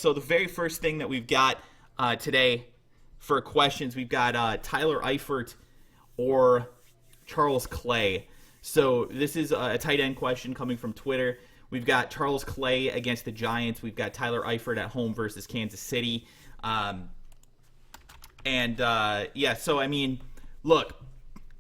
So the very first thing that we've got today for questions, we've got Tyler Eifert or Charles Clay. So this is a tight end question coming from Twitter. We've got Charles Clay against the Giants. We've got Tyler Eifert at home versus Kansas City. So I mean, look,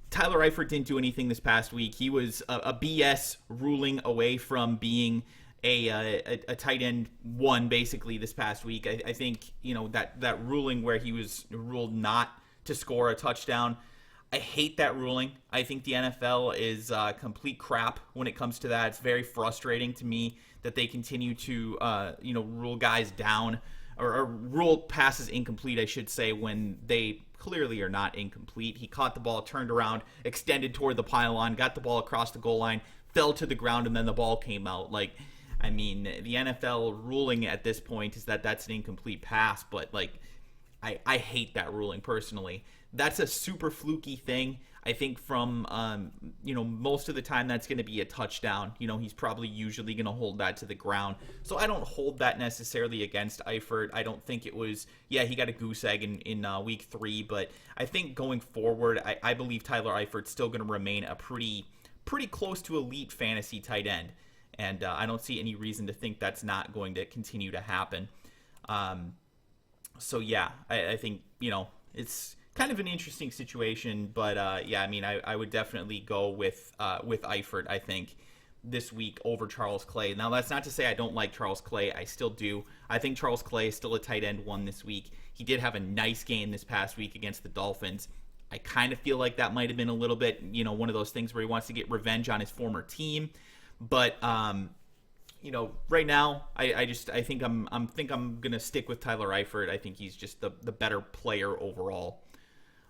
Tyler Eifert didn't do anything this past week. He was a BS ruling away from being a tight end one basically this past week. I think that ruling where he was ruled not to score a touchdown. I hate that ruling. I think the NFL is complete crap when it comes to that. It's very frustrating to me that they continue to rule guys down or rule passes incomplete, I should say, when they clearly are not incomplete. He caught the ball, turned around, extended toward the pylon, got the ball across the goal line, fell to the ground, and then the ball came out. The NFL ruling at this point is that that's an incomplete pass, but I hate that ruling personally. That's a super fluky thing. I think from most of the time that's going to be a touchdown. He's probably usually going to hold that to the ground. So I don't hold that necessarily against Eifert. I don't think it was, he got a goose egg in week 3, but I think going forward, I believe Tyler Eifert's still going to remain a pretty close to elite fantasy tight end. And I don't see any reason to think that's not going to continue to happen. I think, it's kind of an interesting situation, but I would definitely go with Eifert, I think, this week over Charles Clay. Now, that's not to say I don't like Charles Clay. I still do. I think Charles Clay is still a tight end one this week. He did have a nice game this past week against the Dolphins. I kind of feel like that might have been a little bit, one of those things where he wants to get revenge on his former team. But right now, I think I'm gonna stick with Tyler Eifert. I think he's just the better player overall.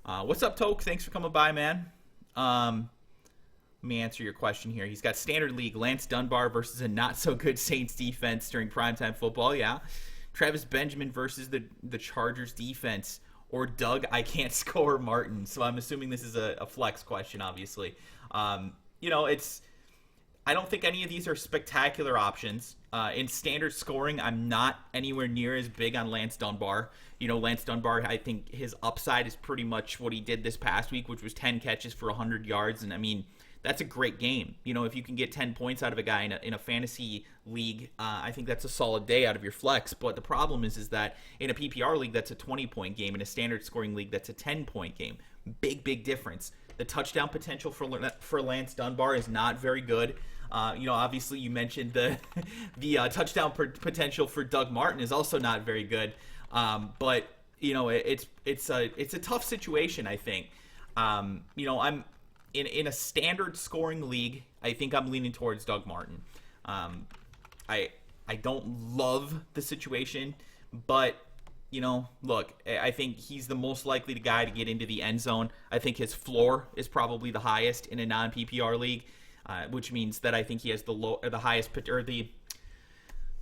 What's up, Toke? Thanks for coming by, man. Let me answer your question here. He's got Standard League, Lance Dunbar versus a not-so-good Saints defense during primetime football, yeah. Travis Benjamin versus the Chargers defense. Or Doug, I can't score Martin. So I'm assuming this is a flex question, obviously. I don't think any of these are spectacular options. In standard scoring, I'm not anywhere near as big on Lance Dunbar. Lance Dunbar, I think his upside is pretty much what he did this past week, which was 10 catches for 100 yards. And, that's a great game. If you can get 10 points out of a guy in a fantasy league, I think that's a solid day out of your flex. But the problem is that in a PPR league, that's a 20-point game. In a standard scoring league, that's a 10-point game. Big difference. The touchdown potential for Lance Dunbar is not very good. Obviously you mentioned the touchdown potential for Doug Martin is also not very good. But it's a tough situation, I think. I'm in a standard scoring league. I think I'm leaning towards Doug Martin. I don't love the situation, but look, I think he's the most likely guy to get into the end zone. I think his floor is probably the highest in a non-PPR league. Which means that I think he has the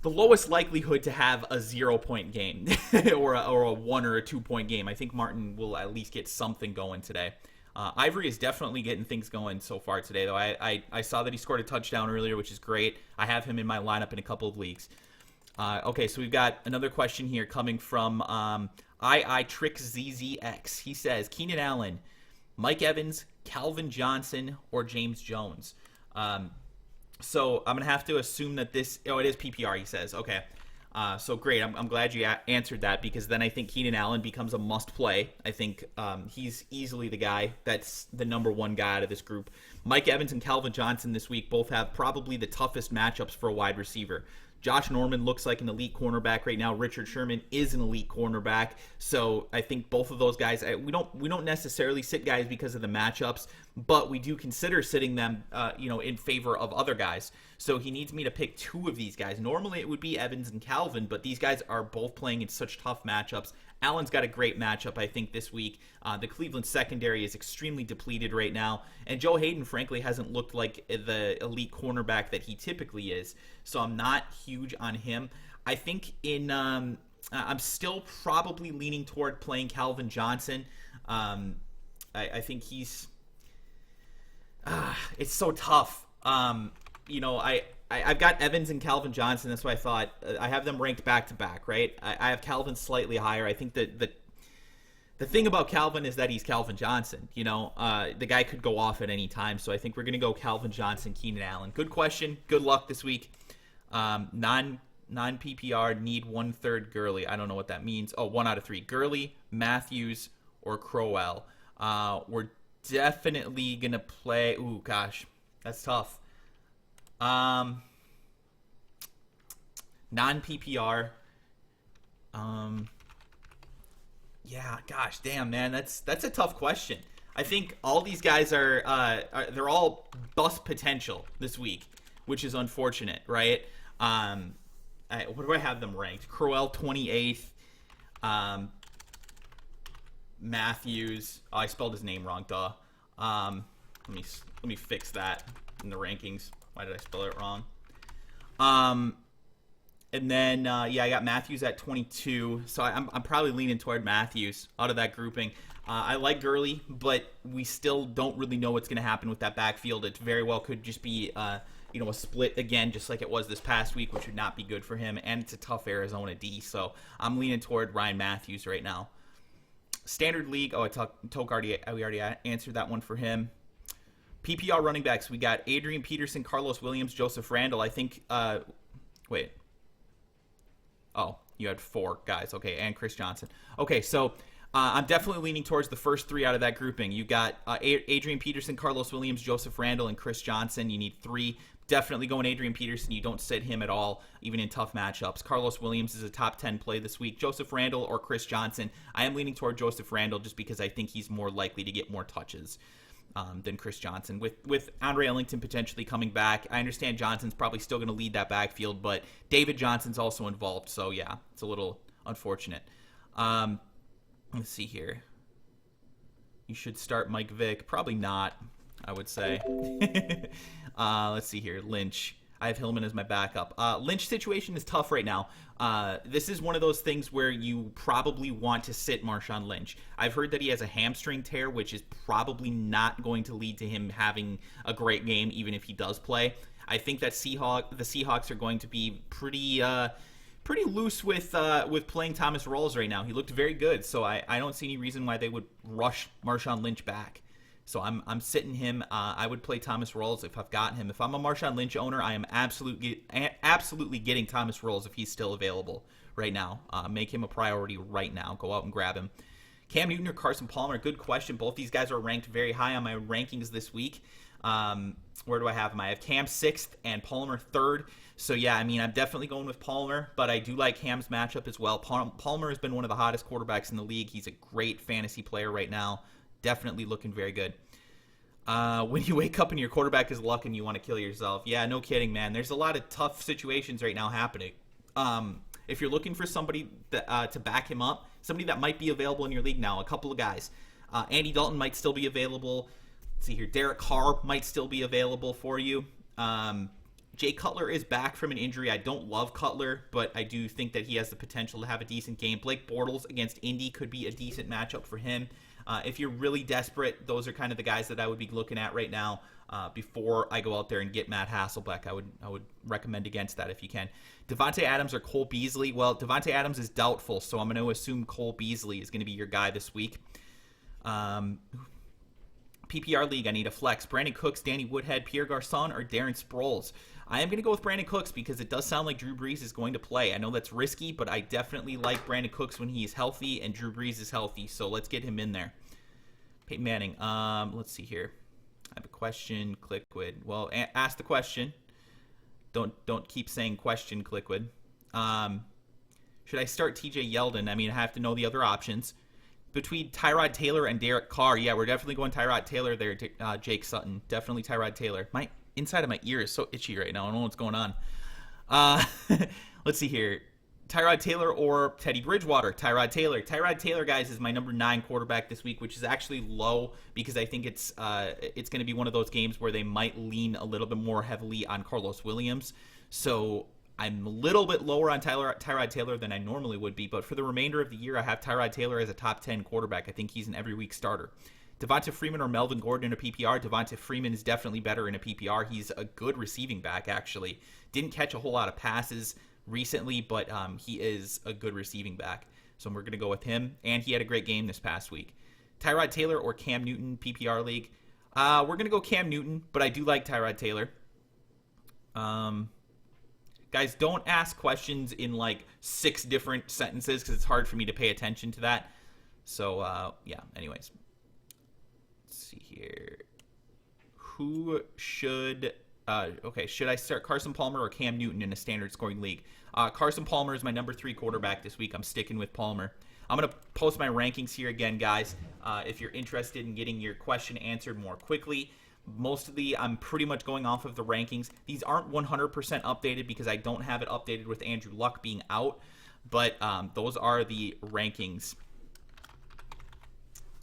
lowest likelihood to have a 0-point game or a 1 or a 2-point game. I think Martin will at least get something going today. Ivory is definitely getting things going so far today, though. I saw that he scored a touchdown earlier, which is great. I have him in my lineup in a couple of leagues. Okay, so we've got another question here coming from IITrickZZX. He says, Keenan Allen, Mike Evans, Calvin Johnson, or James Jones? So I'm going to have to assume that it is PPR, he says. Okay. So great. I'm glad you answered that, because then I think Keenan Allen becomes a must play. I think he's easily the guy that's the number one guy out of this group. Mike Evans and Calvin Johnson this week both have probably the toughest matchups for a wide receiver. Josh Norman looks like an elite cornerback right now. Richard Sherman is an elite cornerback. So I think both of those guys, we don't necessarily sit guys because of the matchups, but we do consider sitting them, in favor of other guys. So he needs me to pick two of these guys. Normally it would be Evans and Calvin, but these guys are both playing in such tough matchups. Allen's got a great matchup, I think, this week. The Cleveland secondary is extremely depleted right now, and Joe Hayden, frankly, hasn't looked like the elite cornerback that he typically is, so I'm not huge on him. I think I'm still probably leaning toward playing Calvin Johnson. I think he's it's so tough. I've got Evans and Calvin Johnson. That's why I thought I have them ranked back to back, right? I have Calvin slightly higher. I think that the thing about Calvin is that he's Calvin Johnson. The guy could go off at any time. So I think we're going to go Calvin Johnson, Keenan Allen. Good question. Good luck this week. Non-PPR, need 1/3 Gurley. I don't know what that means. 1 out of 3. Gurley, Matthews, or Crowell. We're definitely going to play. Ooh, gosh. That's tough. Non-PPR. Yeah, gosh, damn, man, that's a tough question. I think all these guys are they're all bust potential this week, which is unfortunate, right? What do I have them ranked? Crowell 28th. Matthews. Oh, I spelled his name wrong. Duh. Let me fix that in the rankings. Why did I spell it wrong? And then I got Matthews at 22. So I'm probably leaning toward Matthews out of that grouping. I like Gurley, but we still don't really know what's going to happen with that backfield. It very well could just be a split again, just like it was this past week, which would not be good for him. And it's a tough Arizona D, so I'm leaning toward Ryan Matthews right now. Standard league. Oh, we already answered that one for him. PPR running backs. We got Adrian Peterson, Carlos Williams, Joseph Randle. I think. Wait. Oh, you had 4 guys. Okay, and Chris Johnson. Okay, so I'm definitely leaning towards the first 3 out of that grouping. You got Adrian Peterson, Carlos Williams, Joseph Randle, and Chris Johnson. You need 3. Definitely going Adrian Peterson. You don't sit him at all, even in tough matchups. Carlos Williams is a top 10 play this week. Joseph Randle or Chris Johnson. I am leaning toward Joseph Randle just because I think he's more likely to get more touches than Chris Johnson. With Andre Ellington potentially coming back, I understand Johnson's probably still going to lead that backfield, but David Johnson's also involved. So, yeah, it's a little unfortunate. Let's see here. You should start Mike Vick. Probably not, I would say. Let's see here. Lynch. I have Hillman as my backup. Lynch situation is tough right now. This is one of those things where you probably want to sit Marshawn Lynch. I've heard that he has a hamstring tear, which is probably not going to lead to him having a great game, even if he does play. I think that the Seahawks are going to be pretty loose with playing Thomas Rawls right now. He looked very good, so I don't see any reason why they would rush Marshawn Lynch back. So I'm sitting him. I would play Thomas Rawls if I've got him. If I'm a Marshawn Lynch owner, I am absolutely getting Thomas Rawls if he's still available right now. Make him a priority right now. Go out and grab him. Cam Newton or Carson Palmer? Good question. Both these guys are ranked very high on my rankings this week. Where do I have them? I have Cam 6th and Palmer 3rd. So, yeah, I mean, I'm definitely going with Palmer, but I do like Cam's matchup as well. Palmer has been one of the hottest quarterbacks in the league. He's a great fantasy player right now. Definitely looking very good. When you wake up and your quarterback is luck and you want to kill yourself. Yeah, no kidding, man. There's a lot of tough situations right now happening. If you're looking for somebody to back him up, somebody that might be available in your league now, a couple of guys. Andy Dalton might still be available. Let's see here. Derek Carr might still be available for you. Jay Cutler is back from an injury. I don't love Cutler, but I do think that he has the potential to have a decent game. Blake Bortles against Indy could be a decent matchup for him. If you're really desperate, those are kind of the guys that I would be looking at right now before I go out there and get Matt Hasselbeck. I would recommend against that if you can. Devontae Adams or Cole Beasley? Well, Devontae Adams is doubtful, so I'm going to assume Cole Beasley is going to be your guy this week. PPR league, I need a flex. Brandon Cooks, Danny Woodhead, Pierre Garçon, or Darren Sproles? I am going to go with Brandon Cooks because it does sound like Drew Brees is going to play. I know that's risky, but I definitely like Brandon Cooks when he is healthy and Drew Brees is healthy, so let's get him in there. Peyton Manning, let's see here. I have a question, Clickwood. Well, ask the question. Don't keep saying question, Clickwood. Should I start TJ Yeldon? I mean, I have to know the other options. Between Tyrod Taylor and Derek Carr, yeah, we're definitely going Tyrod Taylor there, Jake Sutton. Definitely Tyrod Taylor. My inside of my ear is so itchy right now. I don't know what's going on. Let's see here. Tyrod Taylor or Teddy Bridgewater? Tyrod Taylor. Tyrod Taylor, guys, is my number 9 quarterback this week, which is actually low because I think it's going to be one of those games where they might lean a little bit more heavily on Carlos Williams. So I'm a little bit lower on Tyrod Taylor than I normally would be, but for the remainder of the year, I have Tyrod Taylor as a top 10 quarterback. I think he's an every week starter. Devonta Freeman or Melvin Gordon in a PPR. Devonta Freeman is definitely better in a PPR. He's a good receiving back, actually. Didn't catch a whole lot of passes recently, but he is a good receiving back. So we're going to go with him. And he had a great game this past week. Tyrod Taylor or Cam Newton, PPR league. We're going to go Cam Newton, but I do like Tyrod Taylor. Guys, don't ask questions in like 6 different sentences because it's hard for me to pay attention to that. So, yeah, anyways. Let's see here. Who should... should I start Carson Palmer or Cam Newton in a standard scoring league? Carson Palmer is my number 3 quarterback this week. I'm sticking with Palmer. I'm going to post my rankings here again, guys, if you're interested in getting your question answered more quickly. Mostly, I'm pretty much going off of the rankings. These aren't 100% updated because I don't have it updated with Andrew Luck being out, but those are the rankings.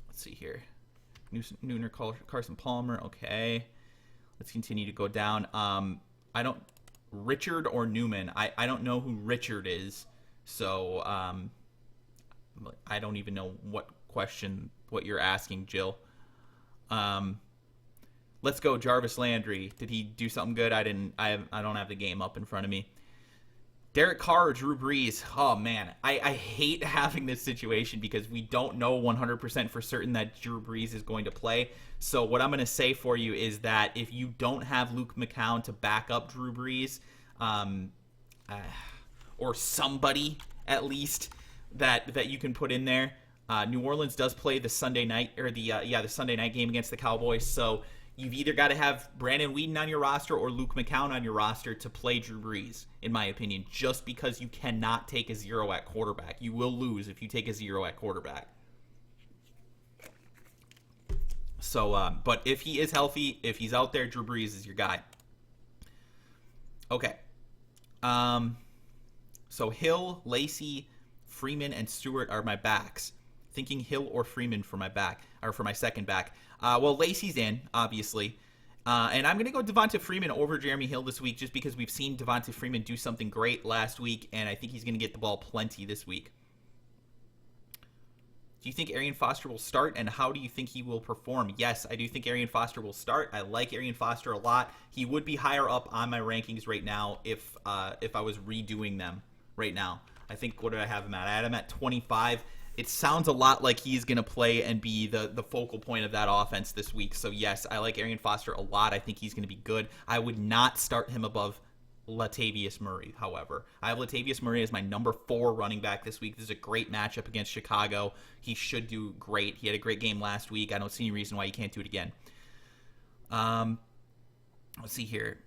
Let's see here. Newton or Carson Palmer, okay. Let's continue to go down. Richard or Newman. I don't know who Richard is, so I don't even know what you're asking, Jill. Let's go Jarvis Landry. Did he do something good? I don't have the game up in front of me. Derek Carr or Drew Brees. Oh, man. I hate having this situation because we don't know 100% for certain that Drew Brees is going to play. So what I'm going to say for you is that if you don't have Luke McCown to back up Drew Brees, or somebody at least that you can put in there, New Orleans does play the Sunday night or the Sunday night game against the Cowboys. So you've either got to have Brandon Weeden on your roster or Luke McCown on your roster to play Drew Brees, in my opinion, just because you cannot take a 0 at quarterback. You will lose if you take a 0 at quarterback. So, but if he is healthy, if he's out there, Drew Brees is your guy. Okay. So Hill, Lacey, Freeman, and Stewart are my backs. Thinking Hill or Freeman for my back, or for my second back. Well, Lacey's in, obviously. And I'm going to go Devonta Freeman over Jeremy Hill this week just because we've seen Devonta Freeman do something great last week, and I think he's going to get the ball plenty this week. Do you think Arian Foster will start, and how do you think he will perform? Yes, I do think Arian Foster will start. I like Arian Foster a lot. He would be higher up on my rankings right now if I was redoing them right now. I think, what did I have him at? I had him at 25. It sounds a lot like he's going to play and be the focal point of that offense this week. So, yes, I like Arian Foster a lot. I think he's going to be good. I would not start him above Latavius Murray, however. I have Latavius Murray as my number 4 running back this week. This is a great matchup against Chicago. He should do great. He had a great game last week. I don't see any reason why he can't do it again. Let's see here.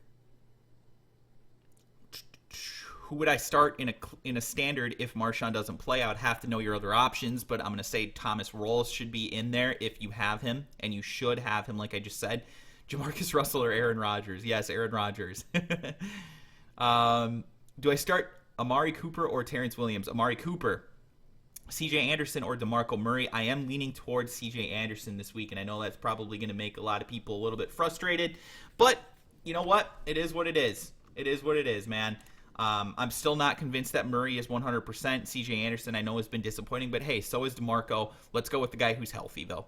Who would I start in a standard if Marshawn doesn't play? I would have to know your other options, but I'm going to say Thomas Rawls should be in there if you have him, and you should have him, like I just said. Jamarcus Russell or Aaron Rodgers? Yes, Aaron Rodgers. Do I start Amari Cooper or Terrence Williams? Amari Cooper. CJ Anderson or DeMarco Murray? I am leaning towards CJ Anderson this week, and I know that's probably going to make a lot of people a little bit frustrated, but you know what? It is what it is. It is what it is, man. I'm still not convinced that Murray is 100%. CJ Anderson, I know, has been disappointing, but hey, so is DeMarco. Let's go with the guy who's healthy, though.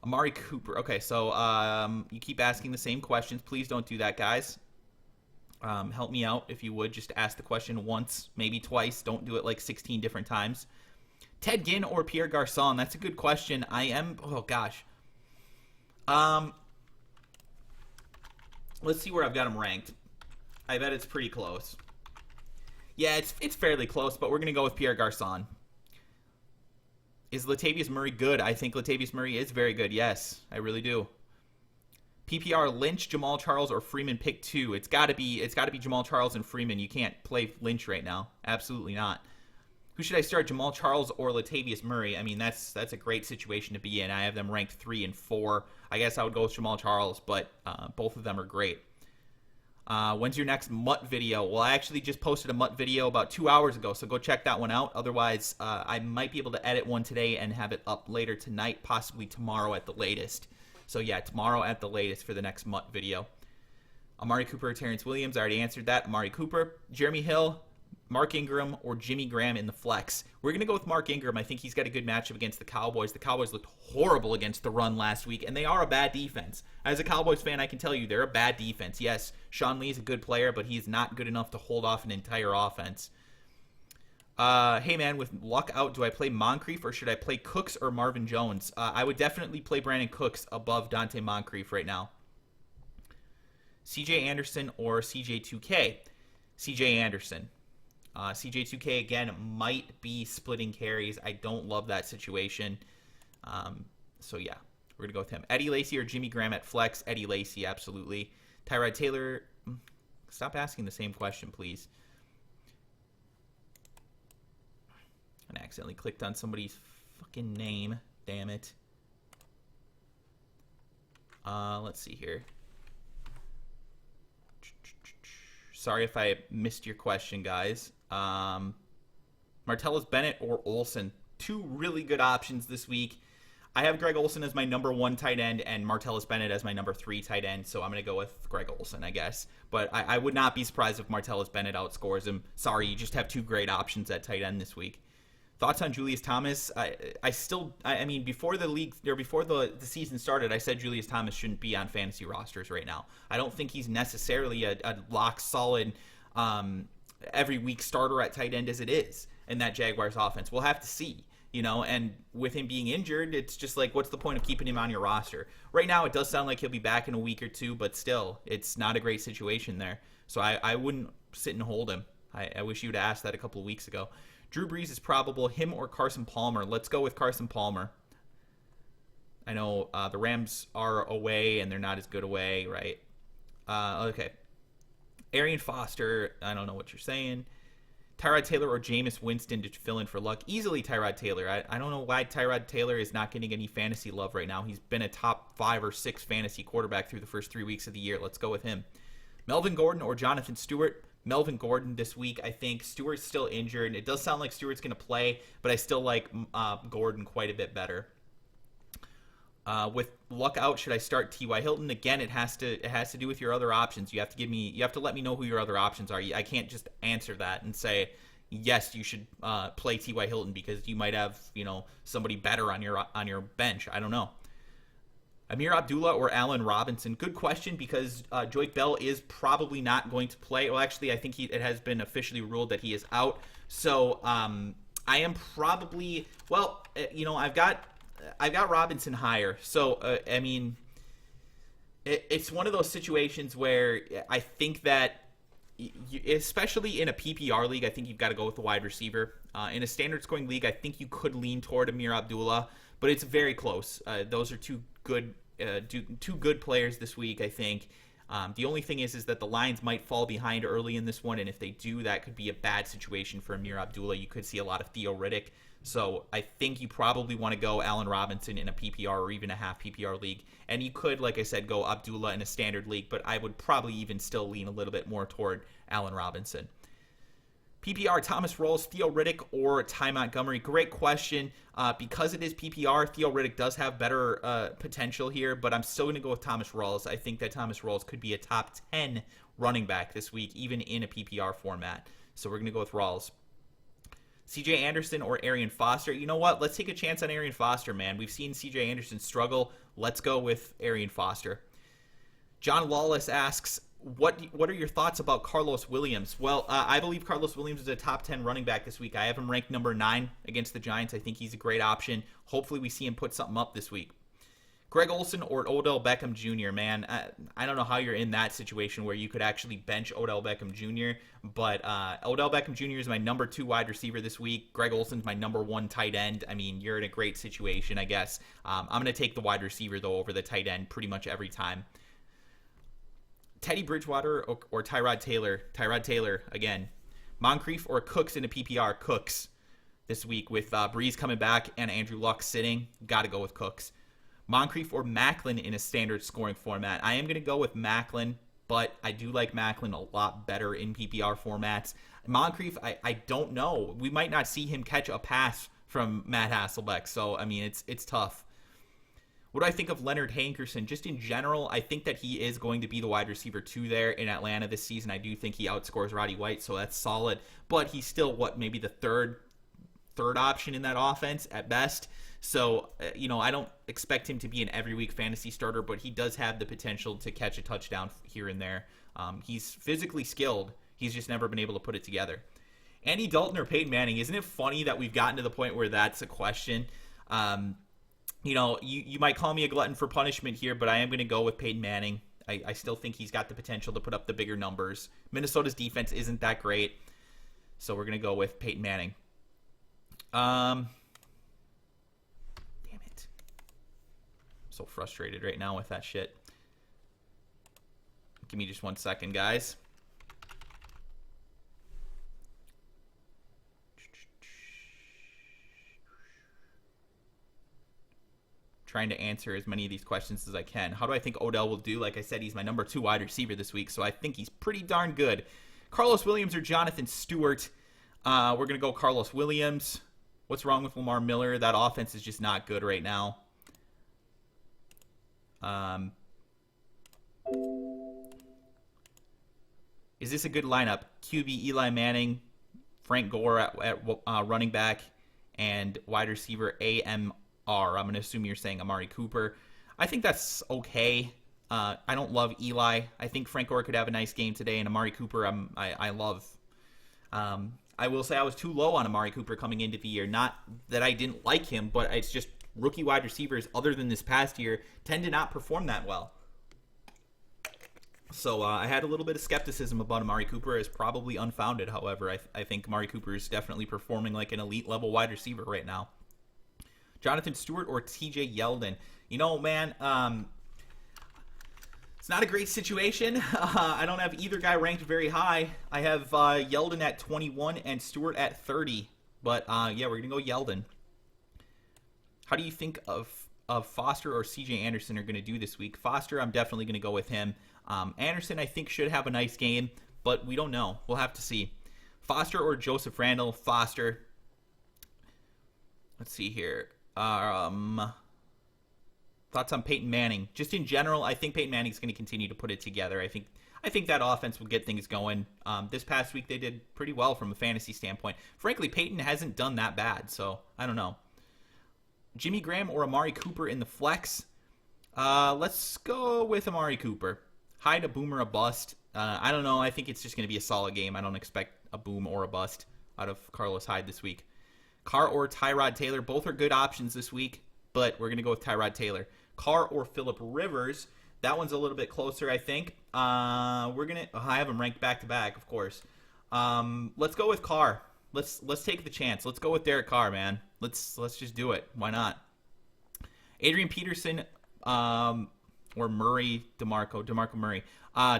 Amari Cooper. Okay, so you keep asking the same questions. Please don't do that, guys. Help me out, if you would. Just ask the question once, maybe twice. Don't do it like 16 different times. Ted Ginn or Pierre Garçon? That's a good question. Oh, gosh. Let's see where I've got him ranked. I bet it's pretty close. Yeah, it's fairly close, but we're going to go with Pierre Garçon. Is Latavius Murray good? I think Latavius Murray is very good, yes. I really do. PPR, Lynch, Jamal Charles, or Freeman pick 2. It's got to be Jamal Charles and Freeman. You can't play Lynch right now. Absolutely not. Who should I start, Jamal Charles or Latavius Murray? I mean, that's a great situation to be in. I have them ranked 3 and 4. I guess I would go with Jamal Charles, but both of them are great. When's your next Mutt video? Well, I actually just posted a Mutt video about 2 hours ago, so go check that one out. Otherwise, I might be able to edit one today and have it up later tonight, possibly tomorrow at the latest. So yeah, tomorrow at the latest for the next Mutt video. Amari Cooper or Terrence Williams? I already answered that. Amari Cooper. Jeremy Hill. Mark Ingram or Jimmy Graham in the flex. We're going to go with Mark Ingram. I think he's got a good matchup against the Cowboys. The Cowboys looked horrible against the run last week, and they are a bad defense. As a Cowboys fan, I can tell you they're a bad defense. Yes, Sean Lee's a good player, but he's not good enough to hold off an entire offense. Hey, man, with Luck out, do I play Moncrief or should I play Cooks or Marvin Jones? I would definitely play Brandon Cooks above Dante Moncrief right now. CJ Anderson or CJ2K? CJ Anderson. CJ2K, again, might be splitting carries. I don't love that situation. So, yeah, we're going to go with him. Eddie Lacy or Jimmy Graham at flex? Eddie Lacy, absolutely. Tyrod Taylor, stop asking the same question, please. I accidentally clicked on somebody's fucking name. Damn it. Let's see here. Sorry if I missed your question, guys. Martellus Bennett or Olsen. Two really good options this week. I have Greg Olsen as my number 1 tight end and Martellus Bennett as my number 3 tight end, so I'm going to go with Greg Olsen, I guess. But I would not be surprised if Martellus Bennett outscores him. Sorry, you just have 2 great options at tight end this week. Thoughts on Julius Thomas? I mean, before the season started, I said Julius Thomas shouldn't be on fantasy rosters right now. I don't think he's necessarily a lock solid every week starter at tight end as it is in that Jaguars offense. We'll have to see, and with him being injured, it's just like, what's the point of keeping him on your roster? Right now, it does sound like he'll be back in a week or 2, but still, it's not a great situation there. So I wouldn't sit and hold him. I wish you would have asked that a couple of weeks ago. Drew Brees is probable. Him or Carson Palmer? Let's go with Carson Palmer. I know the Rams are away, and they're not as good away, right? Okay. Arian Foster, I don't know what you're saying. Tyrod Taylor or Jameis Winston to fill in for Luck? Easily Tyrod Taylor. I don't know why Tyrod Taylor is not getting any fantasy love right now. He's been a top 5 or 6 fantasy quarterback through the first 3 weeks of the year. Let's go with him. Melvin Gordon or Jonathan Stewart? Melvin Gordon this week, I think. Stewart's still injured. It does sound like Stewart's going to play, but I still like Gordon quite a bit better. With Luck out, should I start T.Y. Hilton? Again, it has to do with your other options. You have to let me know who your other options are. I can't just answer that and say, yes, you should play T.Y. Hilton because you might have, somebody better on your bench. I don't know. Amir Abdullah or Allen Robinson? Good question because Joyke Bell is probably not going to play. Well, actually, I think it has been officially ruled that he is out. So I am probably I've got Robinson higher. So I mean, it's one of those situations where I think that, especially in a PPR league, I think you've got to go with the wide receiver. In a standard scoring league, I think you could lean toward Amir Abdullah, but it's very close. Those are two good players this week, I think. The only thing is that the Lions might fall behind early in this one, and if they do, that could be a bad situation for Amir Abdullah. You could see a lot of Theo Riddick. So I think you probably want to go Allen Robinson in a PPR or even a half PPR league. And you could, like I said, go Abdullah in a standard league, but I would probably even still lean a little bit more toward Allen Robinson. PPR, Thomas Rawls, Theo Riddick, or Ty Montgomery? Great question. Because it is PPR, Theo Riddick does have better potential here, but I'm still going to go with Thomas Rawls. I think that Thomas Rawls could be a top 10 running back this week, even in a PPR format. So we're going to go with Rawls. CJ Anderson or Arian Foster? You know what? Let's take a chance on Arian Foster, man. We've seen CJ Anderson struggle. Let's go with Arian Foster. John Lawless asks, what are your thoughts about Carlos Williams? Well, I believe Carlos Williams is a top 10 running back this week. I have him ranked number 9 against the Giants. I think he's a great option. Hopefully we see him put something up this week. Greg Olsen or Odell Beckham Jr., man. I don't know how you're in that situation where you could actually bench Odell Beckham Jr., but Odell Beckham Jr. is my number 2 wide receiver this week. Greg Olsen's my number 1 tight end. I mean, you're in a great situation, I guess. I'm going to take the wide receiver, though, over the tight end pretty much every time. Teddy Bridgewater or Tyrod Taylor? Tyrod Taylor, again. Moncrief or Cooks in a PPR? Cooks this week with Breeze coming back and Andrew Luck sitting. Got to go with Cooks. Moncrief or Macklin in a standard scoring format? I am going to go with Macklin, but I do like Macklin a lot better in PPR formats. Moncrief, I don't know. We might not see him catch a pass from Matt Hasselbeck, so, I mean, it's tough. What do I think of Leonard Hankerson? Just in general, I think that he is going to be the wide receiver 2 there in Atlanta this season. I do think he outscores Roddy White, so that's solid. But he's still, maybe the third option in that offense at best. So, I don't expect him to be an every week fantasy starter, but he does have the potential to catch a touchdown here and there. He's physically skilled. He's just never been able to put it together. Andy Dalton or Peyton Manning? Isn't it funny that we've gotten to the point where that's a question? You might call me a glutton for punishment here, but I am going to go with Peyton Manning. I still think he's got the potential to put up the bigger numbers. Minnesota's defense isn't that great, so we're going to go with Peyton Manning. Damn it. I'm so frustrated right now with that shit. Give me just 1 second, guys. Trying to answer as many of these questions as I can. How do I think Odell will do? Like I said, he's my number 2 wide receiver this week, so I think he's pretty darn good. Carlos Williams or Jonathan Stewart? We're going to go Carlos Williams. What's wrong with Lamar Miller? That offense is just not good right now. Is this a good lineup? QB Eli Manning, Frank Gore at running back, and wide receiver AMR. I'm going to assume you're saying Amari Cooper. I think that's okay. I don't love Eli. I think Frank Gore could have a nice game today, and Amari Cooper I love. I will say I was too low on Amari Cooper coming into the year. Not that I didn't like him, but it's just rookie wide receivers, other than this past year, tend to not perform that well. So I had a little bit of skepticism about Amari Cooper. It's probably unfounded, however. I think Amari Cooper is definitely performing like an elite-level wide receiver right now. Jonathan Stewart or TJ Yeldon? Man, it's not a great situation. I don't have either guy ranked very high. I have Yeldon at 21 and Stewart at 30. But, we're going to go Yeldon. How do you think of Foster or CJ Anderson are going to do this week? Foster, I'm definitely going to go with him. Anderson, I think, should have a nice game, but we don't know. We'll have to see. Foster or Joseph Randle? Foster. Let's see here. Thoughts on Peyton Manning? Just in general, I think Peyton Manning's going to continue to put it together. I think that offense will get things going. This past week, they did pretty well from a fantasy standpoint. Frankly, Peyton hasn't done that bad, so I don't know. Jimmy Graham or Amari Cooper in the flex? Let's go with Amari Cooper. Hyde, a boom or a bust? I don't know. I think it's just going to be a solid game. I don't expect a boom or a bust out of Carlos Hyde this week. Carr or Tyrod Taylor? Both are good options this week, but we're going to go with Tyrod Taylor. Carr or Phillip Rivers? That one's a little bit closer, I think. I have them ranked back to back, of course. Let's go with Carr. Let's take the chance. Let's go with Derek Carr, man. Let's just do it. Why not? Adrian Peterson or Murray DeMarco Murray.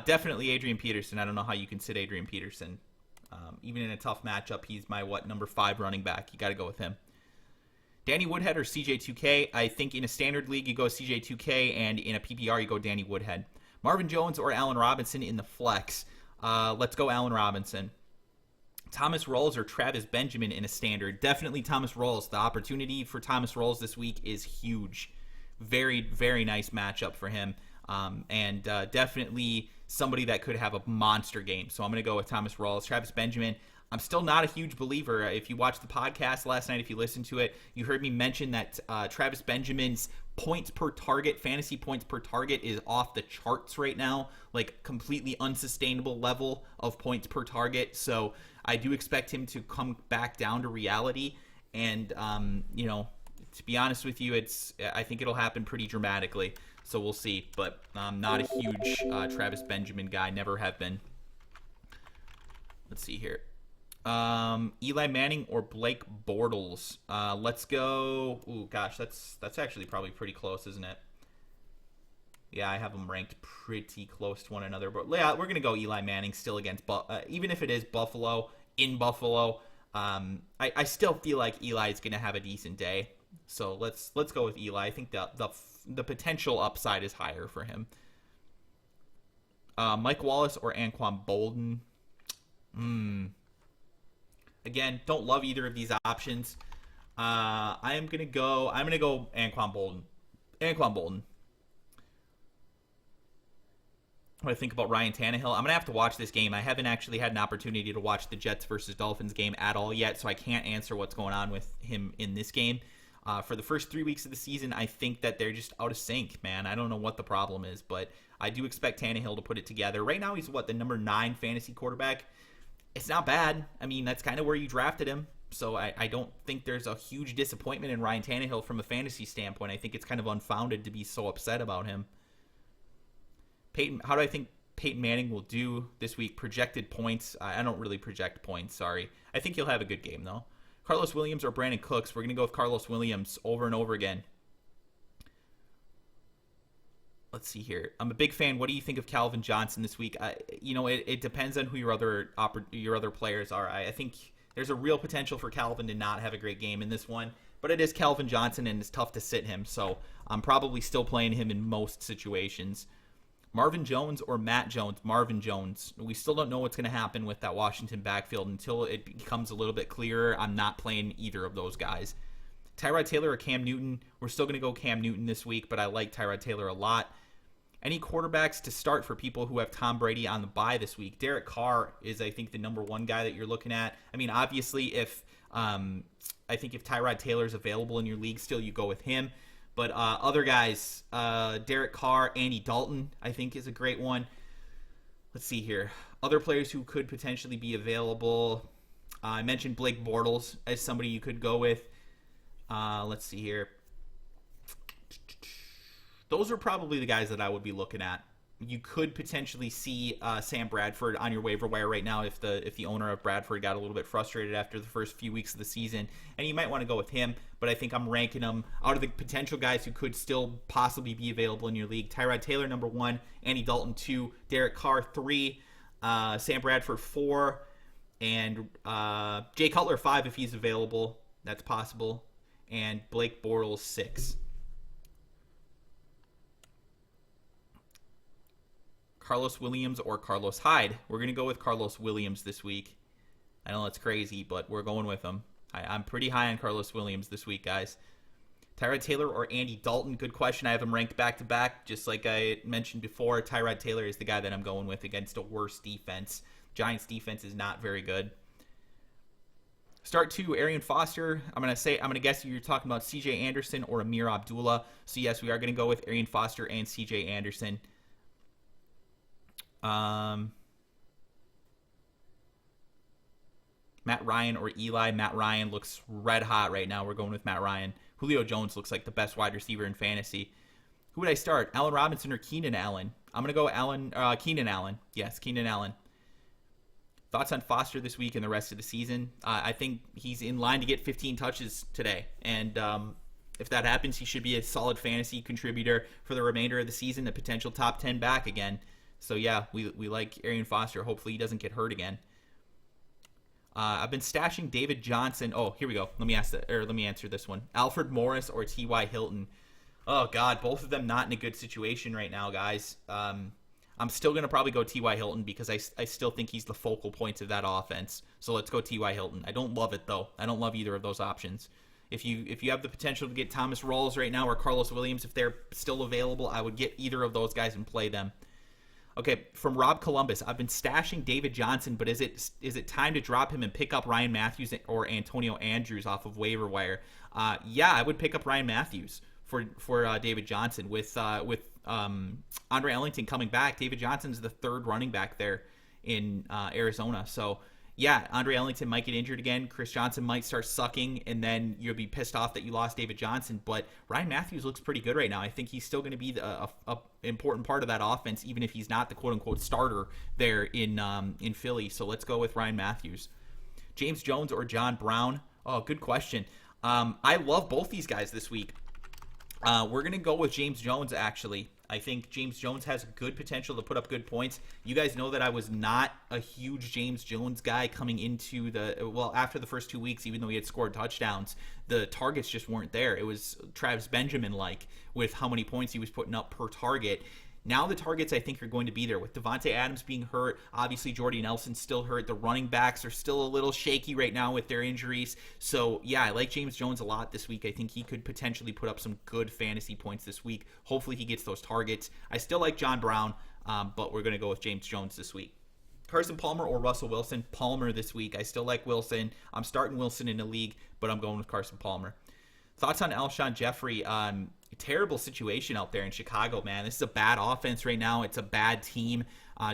Definitely Adrian Peterson. I don't know how you can sit Adrian Peterson. Even in a tough matchup, he's my number 5 running back. You got to go with him. Danny Woodhead or CJ2K? I think in a standard league, you go CJ2K, and in a PPR, you go Danny Woodhead. Marvin Jones or Allen Robinson in the flex? Let's go Allen Robinson. Thomas Rawls or Travis Benjamin in a standard? Definitely Thomas Rawls. The opportunity for Thomas Rawls this week is huge. Very, very nice matchup for him. And definitely somebody that could have a monster game. So I'm going to go with Thomas Rawls. Travis Benjamin, I'm still not a huge believer. If you watched the podcast last night, if you listened to it, you heard me mention that Travis Benjamin's points per target, fantasy points per target, is off the charts right now. Like, completely unsustainable level of points per target. So I do expect him to come back down to reality. And, to be honest with you, I think it'll happen pretty dramatically. So we'll see. But I'm not a huge Travis Benjamin guy. Never have been. Let's see here. Eli Manning or Blake Bortles? Let's go. Ooh, gosh, that's actually probably pretty close, isn't it? Yeah, I have them ranked pretty close to one another. But yeah, we're gonna go Eli Manning still against. Even if it is Buffalo, in Buffalo, I still feel like Eli is gonna have a decent day. So let's go with Eli. I think the potential upside is higher for him. Mike Wallace or Anquan Bolden? Again, don't love either of these options. I'm gonna go Anquan Bolden. Anquan Bolton. What I think about Ryan Tannehill. I'm going to have to watch this game. I haven't actually had an opportunity to watch the Jets versus Dolphins game at all yet, so I can't answer what's going on with him in this game. For the first 3 weeks of the season, I think that they're just out of sync, man. I don't know what the problem is, but I do expect Tannehill to put it together. Right now, he's the number 9 fantasy quarterback? It's not bad. I mean, that's kind of where you drafted him. So I don't think there's a huge disappointment in Ryan Tannehill from a fantasy standpoint. I think it's kind of unfounded to be so upset about him. How do I think Peyton Manning will do this week? Projected points. I don't really project points, sorry. I think he'll have a good game, though. Carlos Williams or Brandon Cooks? We're going to go with Carlos Williams over and over again. Let's see here. I'm a big fan. What do you think of Calvin Johnson this week? It depends on who your other players are. I think there's a real potential for Calvin to not have a great game in this one, but it is Calvin Johnson, and it's tough to sit him, so I'm probably still playing him in most situations. Marvin Jones or Matt Jones? Marvin Jones. We still don't know what's going to happen with that Washington backfield until it becomes a little bit clearer. I'm not playing either of those guys. Tyrod Taylor or Cam Newton? We're still going to go Cam Newton this week, but I like Tyrod Taylor a lot. Any quarterbacks to start for people who have Tom Brady on the bye this week? Derek Carr is, I think, the number 1 guy that you're looking at. I mean, obviously, if Tyrod Taylor's available in your league still, you go with him. But other guys, Derek Carr, Andy Dalton, I think is a great one. Let's see here. Other players who could potentially be available. I mentioned Blake Bortles as somebody you could go with. Let's see here. Those are probably the guys that I would be looking at. You could potentially see Sam Bradford on your waiver wire right now if the owner of Bradford got a little bit frustrated after the first few weeks of the season, and you might want to go with him. But I think I'm ranking him out of the potential guys who could still possibly be available in your league. Tyrod Taylor, number 1. Andy Dalton, 2. Derek Carr, 3. Sam Bradford, 4. And Jay Cutler, 5 if he's available. That's possible. And Blake Bortles, 6. Carlos Williams or Carlos Hyde? We're going to go with Carlos Williams this week. I know that's crazy, but we're going with him. I'm pretty high on Carlos Williams this week, guys. Tyrod Taylor or Andy Dalton? Good question. I have him ranked back-to-back. Just like I mentioned before, Tyrod Taylor is the guy that I'm going with against a worse defense. Giants' defense is not very good. Start 2, Arian Foster. I'm going to guess you're talking about C.J. Anderson or Amir Abdullah. So, yes, we are going to go with Arian Foster and C.J. Anderson. Matt Ryan or Eli? Matt Ryan looks red hot right now. We're going with Matt Ryan. Julio Jones looks like the best wide receiver in fantasy. Who would I start? Allen Robinson or Keenan Allen? I'm going to go Keenan Allen. Yes, Keenan Allen. Thoughts on Foster this week and the rest of the season? I think he's in line to get 15 touches today. And if that happens, he should be a solid fantasy contributor for the remainder of the season, a potential top 10 back again. So, yeah, we like Arian Foster. Hopefully he doesn't get hurt again. I've been stashing David Johnson. Oh, here we go. Let me answer this one. Alfred Morris or T.Y. Hilton? Oh, God, both of them not in a good situation right now, guys. I'm still going to probably go T.Y. Hilton because I still think he's the focal point of that offense. So let's go T.Y. Hilton. I don't love it, though. I don't love either of those options. If you have the potential to get Thomas Rawls right now or Carlos Williams, if they're still available, I would get either of those guys and play them. Okay, from Rob Columbus, I've been stashing David Johnson, but is it time to drop him and pick up Ryan Matthews or Antonio Andrews off of waiver wire? Yeah, I would pick up Ryan Matthews for David Johnson with Andre Ellington coming back. David Johnson's the 3rd running back there in Arizona, so yeah, Andre Ellington might get injured again. Chris Johnson might start sucking, and then you'll be pissed off that you lost David Johnson. But Ryan Matthews looks pretty good right now. I think he's still going to be a important part of that offense, even if he's not the quote-unquote starter there in Philly. So let's go with Ryan Matthews. James Jones or John Brown? Oh, good question. I love both these guys this week. We're going to go with James Jones, actually. I think James Jones has good potential to put up good points. You guys know that I was not a huge James Jones guy coming into after the first 2 weeks, even though he had scored touchdowns. The targets just weren't there. It was Travis Benjamin-like with how many points he was putting up per target. Now the targets I think are going to be there with Devontae Adams being hurt. Obviously Jordy Nelson's still hurt. The running backs are still a little shaky right now with their injuries. So yeah, I like James Jones a lot this week. I think he could potentially put up some good fantasy points this week. Hopefully he gets those targets. I still like John Brown, but we're going to go with James Jones this week. Carson Palmer or Russell Wilson? Palmer this week. I still like Wilson. I'm starting Wilson in the league, but I'm going with Carson Palmer. Thoughts on Alshon Jeffrey? Terrible situation out there in Chicago, man. This is a bad offense right now. It's a bad team.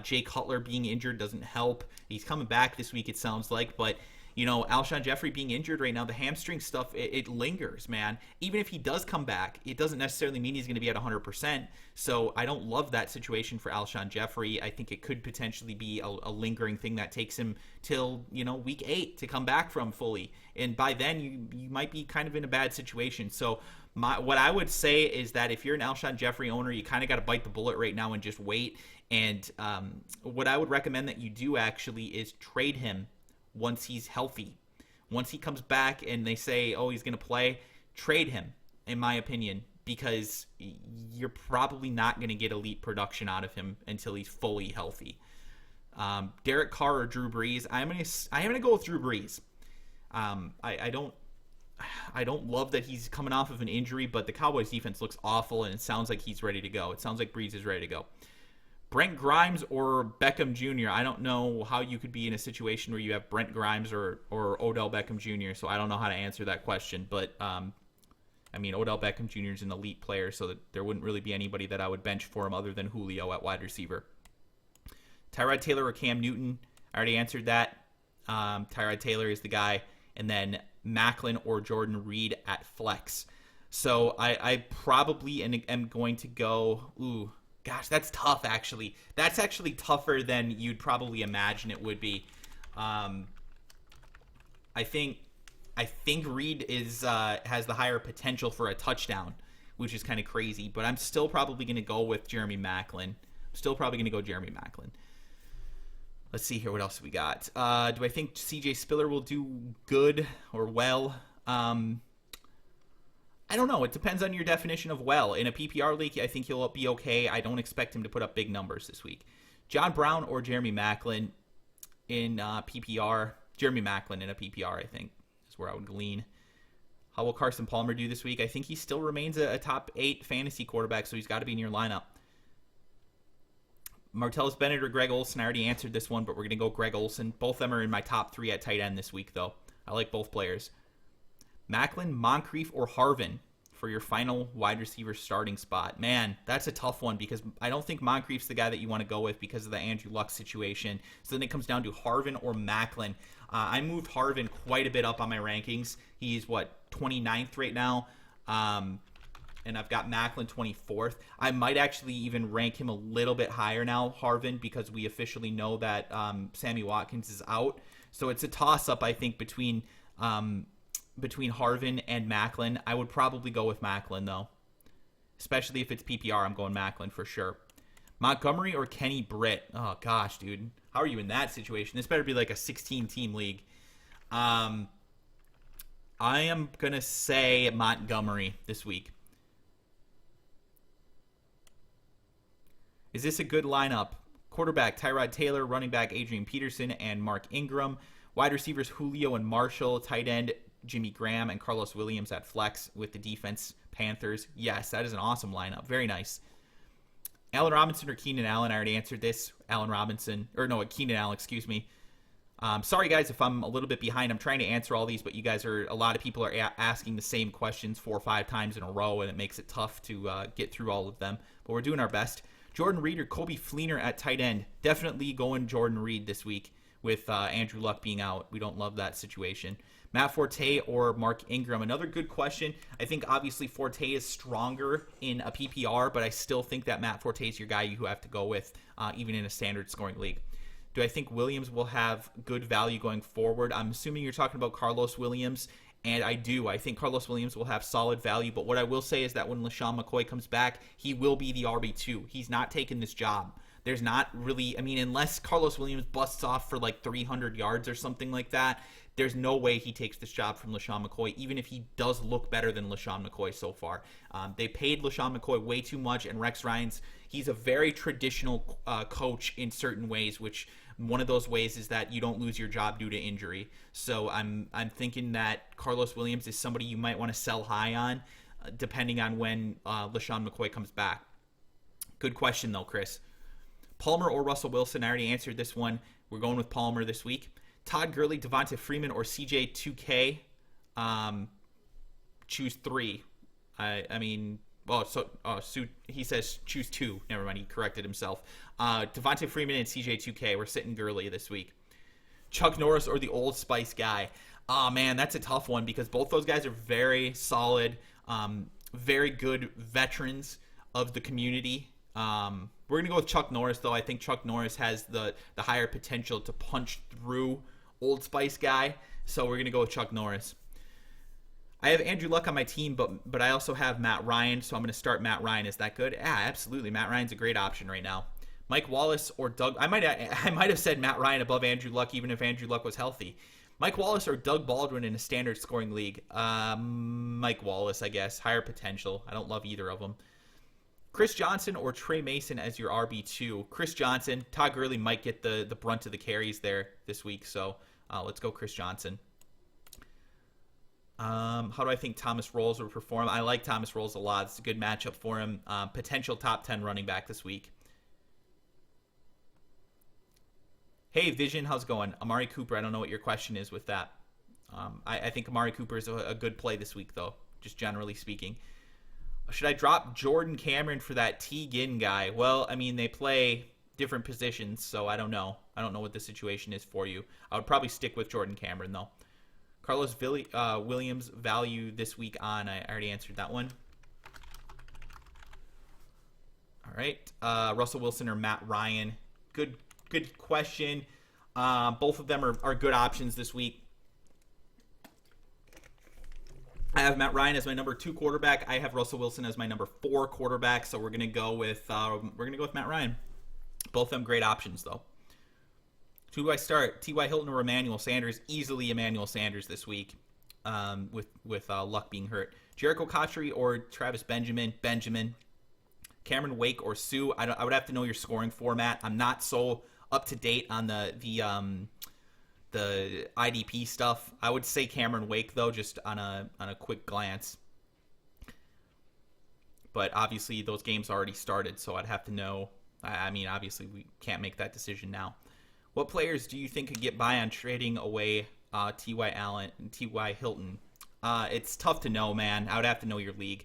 Jay Cutler being injured doesn't help. He's coming back this week, it sounds like, but Alshon Jeffrey being injured right now, the hamstring stuff, it lingers, man. Even if he does come back, it doesn't necessarily mean he's going to be at 100%. So I don't love that situation for Alshon Jeffrey. I think it could potentially be a lingering thing that takes him till, week 8 to come back from fully. And by then, you might be kind of in a bad situation. So what I would say is that if you're an Alshon Jeffrey owner, you kind of got to bite the bullet right now and just wait. And what I would recommend that you do actually is trade him once he's healthy. Once he comes back and they say, oh, he's going to play, trade him, in my opinion, because you're probably not going to get elite production out of him until he's fully healthy. Derek Carr or Drew Brees? I'm gonna go with Drew Brees. I don't love that he's coming off of an injury, but the Cowboys defense looks awful, and it sounds like he's ready to go. It sounds like Brees is ready to go. Brent Grimes or Beckham Jr.? I don't know how you could be in a situation where you have Brent Grimes or Odell Beckham Jr., so I don't know how to answer that question. But, Odell Beckham Jr. is an elite player, so that there wouldn't really be anybody that I would bench for him other than Julio at wide receiver. Tyrod Taylor or Cam Newton? I already answered that. Tyrod Taylor is the guy. And then Maclin or Jordan Reed at flex. So I probably am going to go... Ooh, gosh, that's tough, actually. That's actually tougher than you'd probably imagine it would be. I think Reed has the higher potential for a touchdown, which is kind of crazy. But I'm still probably going to go with Jeremy Maclin. Let's see here. What else we got? Do I think CJ Spiller will do good or well? I don't know. It depends on your definition of well. In a PPR league, I think he'll be okay. I don't expect him to put up big numbers this week. John Brown or Jeremy Maclin in PPR? Jeremy Maclin in a PPR, I think, is where I would lean. How will Carson Palmer do this week? I think he still remains a top 8 fantasy quarterback, so he's got to be in your lineup. Martellus Bennett or Greg Olsen? I already answered this one, but we're going to go Greg Olsen. Both of them are in my top 3 at tight end this week, though. I like both players. Maclin, Moncrief, or Harvin for your final wide receiver starting spot. Man, that's a tough one because I don't think Moncrief's the guy that you want to go with because of the Andrew Luck situation. So then it comes down to Harvin or Maclin. I moved Harvin quite a bit up on my rankings. He's, 29th right now? And I've got Maclin 24th. I might actually even rank him a little bit higher now, Harvin, because we officially know that Sammy Watkins is out. So it's a toss-up, I think, between Harvin and Maclin. I would probably go with Maclin, though. Especially if it's PPR, I'm going Maclin for sure. Montgomery or Kenny Britt? Oh, gosh, dude. How are you in that situation? This better be like a 16-team league. I am going to say Montgomery this week. Is this a good lineup? Quarterback, Tyrod Taylor. Running back, Adrian Peterson and Mark Ingram. Wide receivers, Julio and Marshall. Tight end, Jimmy Graham and Carlos Williams at flex with the defense, Panthers. Yes, that is an awesome lineup. Very nice. Allen Robinson or Keenan Allen? I already answered this. Keenan Allen, excuse me. Sorry, guys, if I'm a little bit behind. I'm trying to answer all these, but a lot of people are asking the same questions 4 or 5 times in a row, and it makes it tough to get through all of them. But we're doing our best. Jordan Reed or Kobe Fleener at tight end? Definitely going Jordan Reed this week with Andrew Luck being out. We don't love that situation. Matt Forte or Mark Ingram? Another good question. I think obviously Forte is stronger in a PPR, but I still think that Matt Forte is your guy you have to go with, even in a standard scoring league. Do I think Williams will have good value going forward? I'm assuming you're talking about Carlos Williams, and I do. I think Carlos Williams will have solid value, but what I will say is that when LaShawn McCoy comes back, he will be the RB2. He's not taking this job. There's not really, unless Carlos Williams busts off for like 300 yards or something like that, There's no way he takes this job from LaShawn McCoy, even if he does look better than LaShawn McCoy so far. They paid LaShawn McCoy way too much, and Rex Ryan's, he's a very traditional coach in certain ways, which one of those ways is that you don't lose your job due to injury. So I'm thinking that Carlos Williams is somebody you might want to sell high on, depending on when LaShawn McCoy comes back. Good question, though, Chris. Palmer or Russell Wilson? I already answered this one. We're going with Palmer this week. Todd Gurley, Devonta Freeman, or CJ2K? Choose 3. He says choose 2. Never mind, he corrected himself. Devonta Freeman and CJ2K. We're sitting Gurley this week. Chuck Norris or the Old Spice guy? Oh, man, that's a tough one because both those guys are very solid, very good veterans of the community. We're going to go with Chuck Norris, though. I think Chuck Norris has the higher potential to punch through Old Spice guy, so we're going to go with Chuck Norris. I have Andrew Luck on my team, but I also have Matt Ryan, so I'm going to start Matt Ryan. Is that good? Yeah, absolutely. Matt Ryan's a great option right now. Mike Wallace or Doug... I might have said Matt Ryan above Andrew Luck, even if Andrew Luck was healthy. Mike Wallace or Doug Baldwin in a standard scoring league? Mike Wallace, I guess. Higher potential. I don't love either of them. Chris Johnson or Trey Mason as your RB2? Chris Johnson. Todd Gurley might get the brunt of the carries there this week, so let's go Chris Johnson. How do I think Thomas Rawls will perform? I like Thomas Rawls a lot. It's a good matchup for him. Potential top 10 running back this week. Hey, Vision, how's it going? Amari Cooper, I don't know what your question is with that. I think Amari Cooper is a good play this week, though, just generally speaking. Should I drop Jordan Cameron for that T. Ginn guy? Well, I mean, they play different positions, so I don't know. I don't know what the situation is for you. I would probably stick with Jordan Cameron, though. Carlos Williams value this week on. I already answered that one. All right. Russell Wilson or Matt Ryan? Good question. Both of them are good options this week. I have Matt Ryan as my number 2 quarterback. I have Russell Wilson as my number 4 quarterback. So we're gonna go with Matt Ryan. Both of them great options though. Who do I start? T.Y. Hilton or Emmanuel Sanders? Easily Emmanuel Sanders this week, with Luck being hurt. Jericho Cotchery or Travis Benjamin? Benjamin. Cameron Wake or Sue? I would have to know your scoring format. I'm not so up to date on the IDP stuff. I would say Cameron Wake though, just on a quick glance. But obviously those games already started, so I'd have to know. I mean, obviously we can't make that decision now. What players do you think could get by on trading away T.Y. Allen and T.Y. Hilton? It's tough to know, man. I would have to know your league.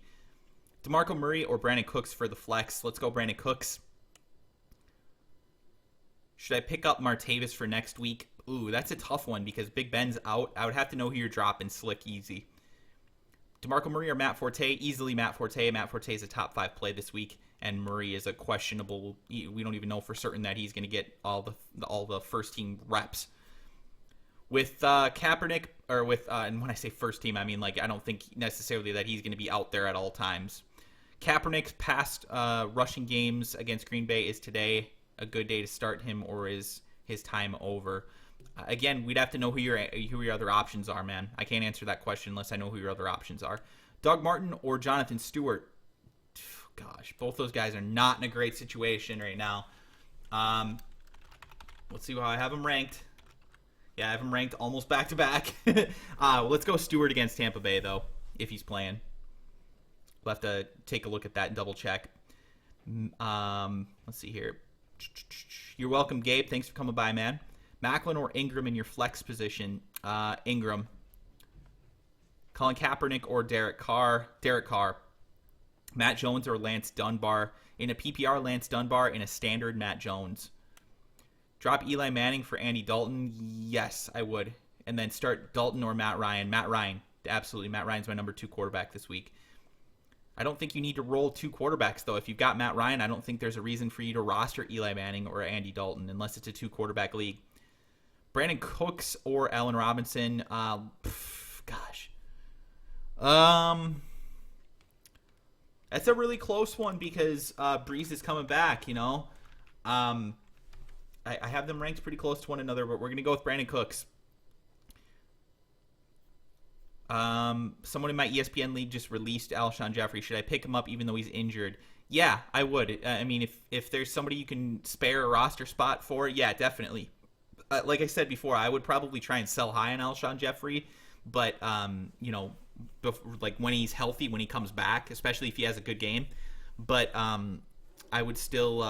DeMarco Murray or Brandon Cooks for the flex? Let's go Brandon Cooks. Should I pick up Martavis for next week? Ooh, that's a tough one because Big Ben's out. I would have to know who you're dropping. Slick, easy. DeMarco Murray or Matt Forte? Easily Matt Forte. Matt Forte is a top 5 play this week, and Murray is a questionable. We don't even know for certain that he's going to get all the first team reps. With Kaepernick, or with and when I say first team, I mean I don't think necessarily that he's going to be out there at all times. Kaepernick's past rushing games against Green Bay. Is today a good day to start him, or is his time over? Again, we'd have to know who your other options are, man. I can't answer that question unless I know who your other options are. Doug Martin or Jonathan Stewart? Gosh, both those guys are not in a great situation right now. Let's see how I have them ranked. Yeah, I have him ranked almost back-to-back. Let's go Stewart against Tampa Bay, though, if he's playing. We'll have to take a look at that and double-check. Let's see here. You're welcome, Gabe. Thanks for coming by, man. Macklin or Ingram in your flex position? Ingram. Colin Kaepernick or Derek Carr? Derek Carr. Matt Jones or Lance Dunbar? In a PPR, Lance Dunbar. In a standard, Matt Jones. Drop Eli Manning for Andy Dalton? Yes, I would. And then start Dalton or Matt Ryan? Matt Ryan. Absolutely. Matt Ryan's my number 2 quarterback this week. I don't think you need to roll 2 quarterbacks, though. If you've got Matt Ryan, I don't think there's a reason for you to roster Eli Manning or Andy Dalton unless it's a 2-quarterback league. Brandon Cooks or Allen Robinson? Gosh. That's a really close one because Breeze is coming back, you know. I have them ranked pretty close to one another, but we're going to go with Brandon Cooks. Someone in my ESPN league just released Alshon Jeffrey. Should I pick him up even though he's injured? Yeah, I would. I mean, if there's somebody you can spare a roster spot for, yeah, definitely. Like I said before, I would probably try and sell high on Alshon Jeffrey, but like when he's healthy, when he comes back, especially if he has a good game. But I would still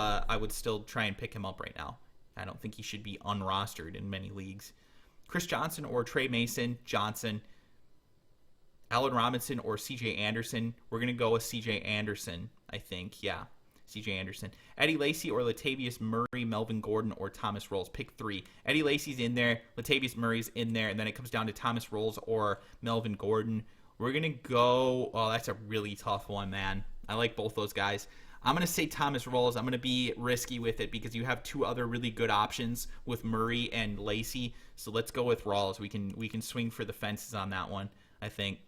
try and pick him up right now. I don't think he should be unrostered in many leagues. Chris Johnson or Trey Mason, Johnson. Allen Robinson or C.J. Anderson. We're going to go with C.J. Anderson, I think. Yeah, C.J. Anderson. Eddie Lacy or Latavius Murray, Melvin Gordon, or Thomas Rawls. Pick 3. Eddie Lacy's in there. Latavius Murray's in there. And then it comes down to Thomas Rawls or Melvin Gordon. We're going to go... Oh, that's a really tough one, man. I like both those guys. I'm going to say Thomas Rawls. I'm going to be risky with it because you have 2 other really good options with Murray and Lacy. So let's go with Rawls. We can swing for the fences on that one, I think.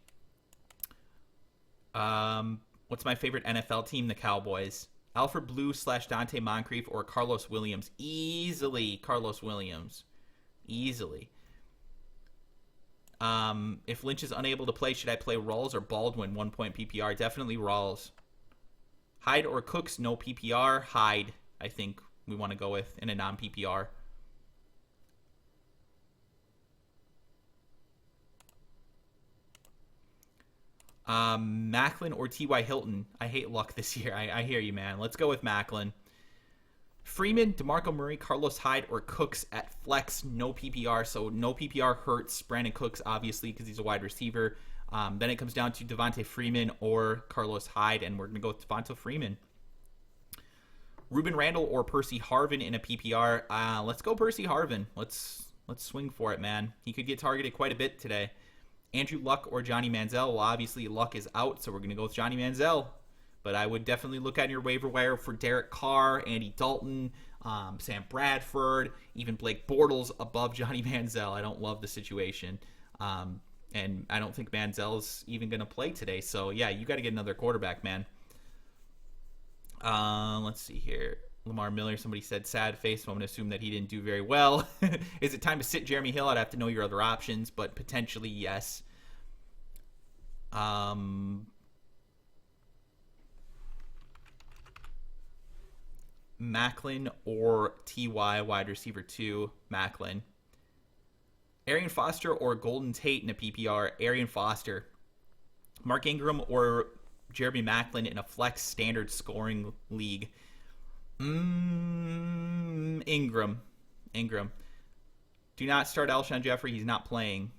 What's my favorite NFL team? The Cowboys. Alfred Blue / Dante Moncrief or Carlos Williams. Easily Carlos Williams. Easily. If Lynch is unable to play, should I play Rawls or Baldwin? 1 point PPR. Definitely Rawls. Hyde or Cooks? No PPR. Hyde, I think we want to go with in a non-PPR. Macklin or T.Y. Hilton? I hate luck this year. I hear you, man. Let's go with Macklin. Freeman, DeMarco Murray, Carlos Hyde, or Cooks at flex. No PPR, so no PPR hurts Brandon Cooks, obviously, because he's a wide receiver. Then it comes down to Devontae Freeman or Carlos Hyde, and we're going to go with Devontae Freeman. Ruben Randall or Percy Harvin in a PPR. Let's go Percy Harvin. Let's swing for it, man. He could get targeted quite a bit today. Andrew Luck or Johnny Manziel. Well, obviously Luck is out, so we're going to go with Johnny Manziel. But I would definitely look at your waiver wire for Derek Carr, Andy Dalton, Sam Bradford, even Blake Bortles above Johnny Manziel. I don't love the situation. And I don't think Manziel's even going to play today. So, yeah, you got to get another quarterback, man. Let's see here. Lamar Miller, somebody said sad face, so I'm going to assume that he didn't do very well. Is it time to sit Jeremy Hill? I'd have to know your other options, but potentially yes. Macklin or T.Y. wide receiver 2, Macklin. Arian Foster or Golden Tate in a PPR, Arian Foster. Mark Ingram or Jeremy Macklin in a flex standard scoring league. Ingram. Do not start Alshon Jeffrey. He's not playing.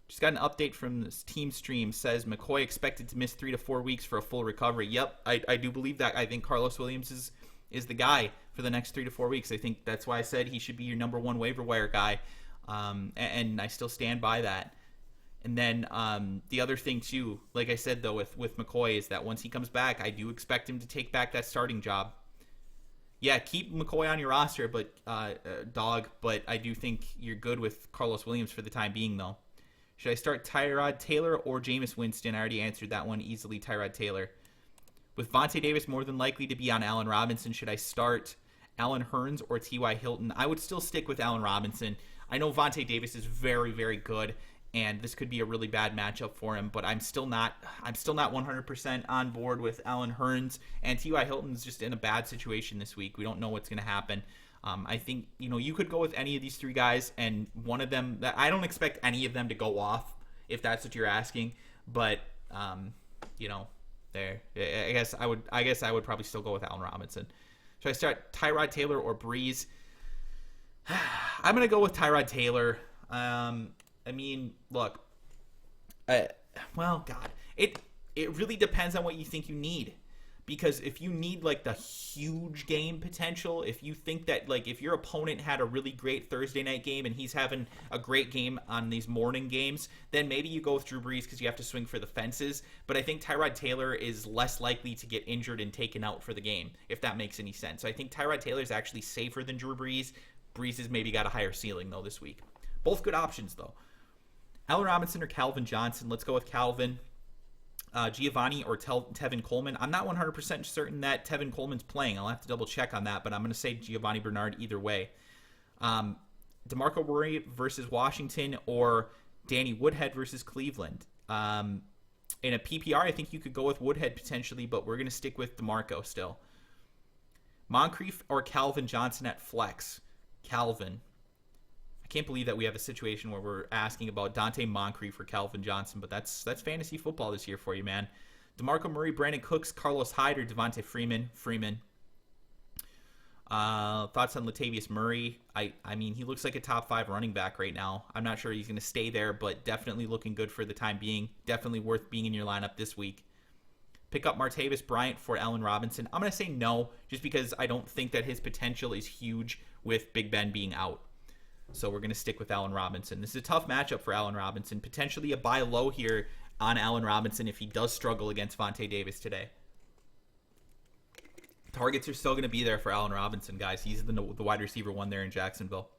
Just got an update from this team stream. Says McCoy expected to miss 3 to 4 weeks for a full recovery. Yep, I do believe that. I think Carlos Williams is the guy for the next 3 to 4 weeks. I think that's why I said he should be your number 1 waiver wire guy. And I still stand by that. And then the other thing, too, like I said, though, with McCoy is that once he comes back, I do expect him to take back that starting job. Yeah, keep McCoy on your roster, but but I do think you're good with Carlos Williams for the time being, though. Should I start Tyrod Taylor or Jameis Winston? I already answered that one easily, Tyrod Taylor. With Vontae Davis more than likely to be on Allen Robinson, should I start Allen Hurns or T.Y. Hilton? I would still stick with Allen Robinson. I know Vontae Davis is very, very good, and this could be a really bad matchup for him, but I'm still not 100% on board with Allen Hurns, and T.Y. Hilton's just in a bad situation this week. We don't know what's going to happen. I think, you could go with any of these 3 guys, and one of them, I don't expect any of them to go off, if that's what you're asking, but, there. I guess I would probably still go with Allen Robinson. Should I start Tyrod Taylor or Breeze? I'm going to go with Tyrod Taylor. Look. It really depends on what you think you need. Because if you need, the huge game potential, if you think that, if your opponent had a really great Thursday night game and he's having a great game on these morning games, then maybe you go with Drew Brees because you have to swing for the fences. But I think Tyrod Taylor is less likely to get injured and taken out for the game, if that makes any sense. So I think Tyrod Taylor is actually safer than Drew Brees. Brees has maybe got a higher ceiling, though, this week. Both good options, though. Allen Robinson or Calvin Johnson? Let's go with Calvin. Giovanni or Tevin Coleman? I'm not 100% certain that Tevin Coleman's playing. I'll have to double check on that, but I'm going to say Giovanni Bernard either way. DeMarco Murray versus Washington or Danny Woodhead versus Cleveland. In a PPR, I think you could go with Woodhead potentially, but we're going to stick with DeMarco still. Moncrief or Calvin Johnson at flex? Calvin. I can't believe that we have a situation where we're asking about Dante Moncrief or Calvin Johnson, but that's fantasy football this year for you, man. DeMarco Murray, Brandon Cooks, Carlos Hyde, or Devontae Freeman? Freeman. Thoughts on Latavius Murray? I mean, he looks like a top 5 running back right now. I'm not sure he's going to stay there, but definitely looking good for the time being. Definitely worth being in your lineup this week. Pick up Martavis Bryant for Allen Robinson. I'm going to say no, just because I don't think that his potential is huge with Big Ben being out. So we're going to stick with Allen Robinson. This is a tough matchup for Allen Robinson. Potentially a buy low here on Allen Robinson if he does struggle against Vontae Davis today. Targets are still going to be there for Allen Robinson, guys. He's the wide receiver one there in Jacksonville.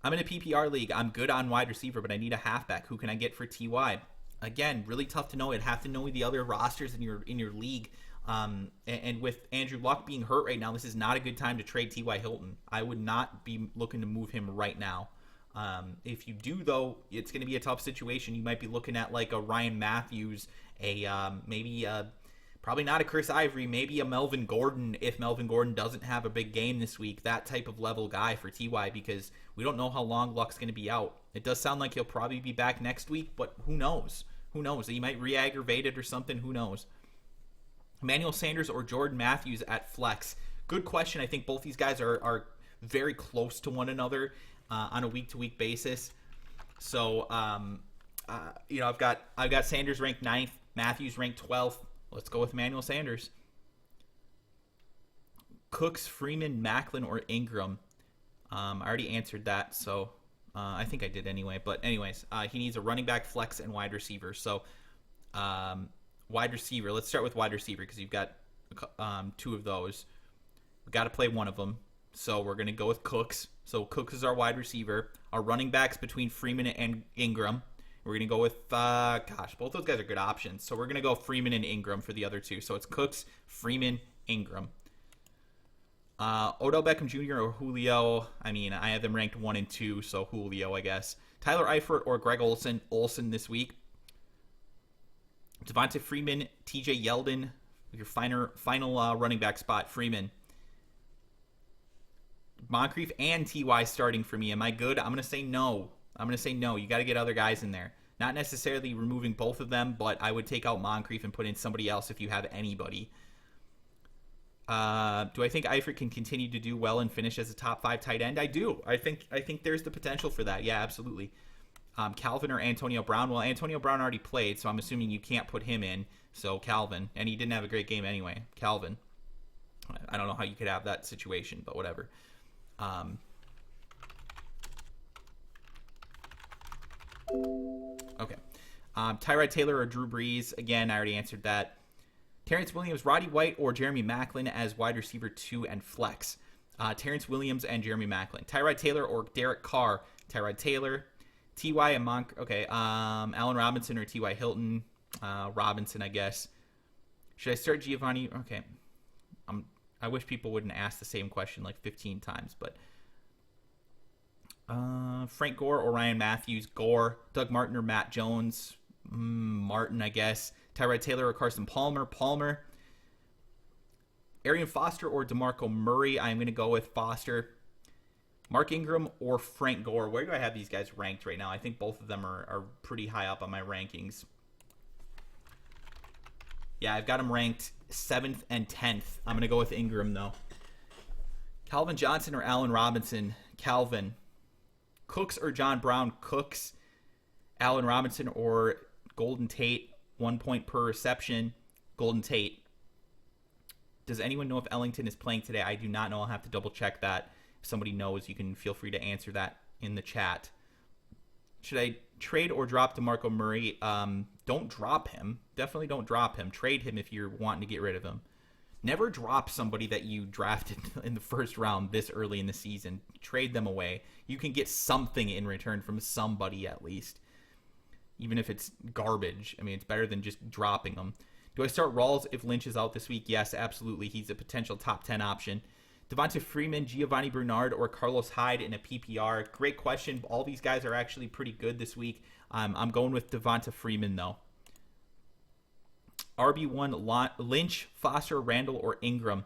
I'm in a PPR league. I'm good on wide receiver, but I need a halfback. Who can I get for TY? Again, really tough to know. I'd have to know the other rosters in your league. And with Andrew Luck being hurt right now, this is not a good time to trade T.Y. Hilton. I would not be looking to move him right now. If you do, though, it's going to be a tough situation. You might be looking at like a Ryan Matthews, probably not a Chris Ivory, maybe a Melvin Gordon if Melvin Gordon doesn't have a big game this week. That type of level guy for T.Y. because we don't know how long Luck's going to be out. It does sound like he'll probably be back next week, but who knows? Who knows? He might re-aggravate it or something. Who knows? Emmanuel Sanders or Jordan Matthews at flex? Good question. I think both these guys are very close to one another on a week-to-week basis. So, I've got Sanders ranked 9th, Matthews ranked 12th. Let's go with Emmanuel Sanders. Cooks, Freeman, Macklin, or Ingram? I already answered that, so I think I did anyway. But anyways, he needs a running back, flex, and wide receiver. So, wide receiver. Let's start with wide receiver because you've got 2 of those. We've got to play one of them. So we're going to go with Cooks. So Cooks is our wide receiver. Our running backs between Freeman and Ingram. We're going to go with, both those guys are good options. So we're going to go Freeman and Ingram for the other 2. So it's Cooks, Freeman, Ingram. Odell Beckham Jr. or Julio. I mean, I have them ranked 1 and 2, so Julio, I guess. Tyler Eifert or Greg Olsen. Olsen this week. Devonta Freeman, TJ Yeldon, your final running back spot, Freeman. Moncrief and TY starting for me. Am I good? I'm going to say no. You got to get other guys in there. Not necessarily removing both of them, but I would take out Moncrief and put in somebody else if you have anybody. Do I think Eifert can continue to do well and finish as a top 5 tight end? I do. I think there's the potential for that. Yeah, absolutely. Calvin or Antonio Brown? Well, Antonio Brown already played, so I'm assuming you can't put him in. So Calvin. And he didn't have a great game anyway. Calvin. I don't know how you could have that situation, but whatever. Okay. Tyrod Taylor or Drew Brees? Again, I already answered that. Terrence Williams, Roddy White, or Jeremy Maclin as wide receiver 2 and flex? Terrence Williams and Jeremy Maclin. Tyrod Taylor or Derek Carr? Tyrod Taylor. T.Y. and Allen Robinson or T.Y. Hilton? Robinson, I guess. Should I start Giovanni? Okay. I wish people wouldn't ask the same question like 15 times, but Frank Gore or Ryan Matthews? Gore. Doug Martin or Matt Jones? Martin, I guess. Tyrod Taylor or Carson Palmer? Palmer. Arian Foster or DeMarco Murray? I'm going to go with Foster. Mark Ingram or Frank Gore? Where do I have these guys ranked right now? I think both of them are pretty high up on my rankings. Yeah, I've got them ranked 7th and 10th. I'm going to go with Ingram, though. Calvin Johnson or Allen Robinson? Calvin. Cooks or John Brown? Cooks. Allen Robinson or Golden Tate? 1 point per reception. Golden Tate. Does anyone know if Ellington is playing today? I do not know. I'll have to double check that. If somebody knows, you can feel free to answer that in the chat. Should I trade or drop DeMarco Murray? Don't drop him. Definitely don't drop him. Trade him if you're wanting to get rid of him. Never drop somebody that you drafted in the first round this early in the season. Trade them away. You can get something in return from somebody at least. Even if it's garbage. I mean, it's better than just dropping them. Do I start Rawls if Lynch is out this week? Yes, absolutely. He's a potential top 10 option. Devonta Freeman, Giovanni Bernard, or Carlos Hyde in a PPR? Great question. All these guys are actually pretty good this week. I'm going with Devonta Freeman, though. RB1, Lynch, Foster, Randall, or Ingram?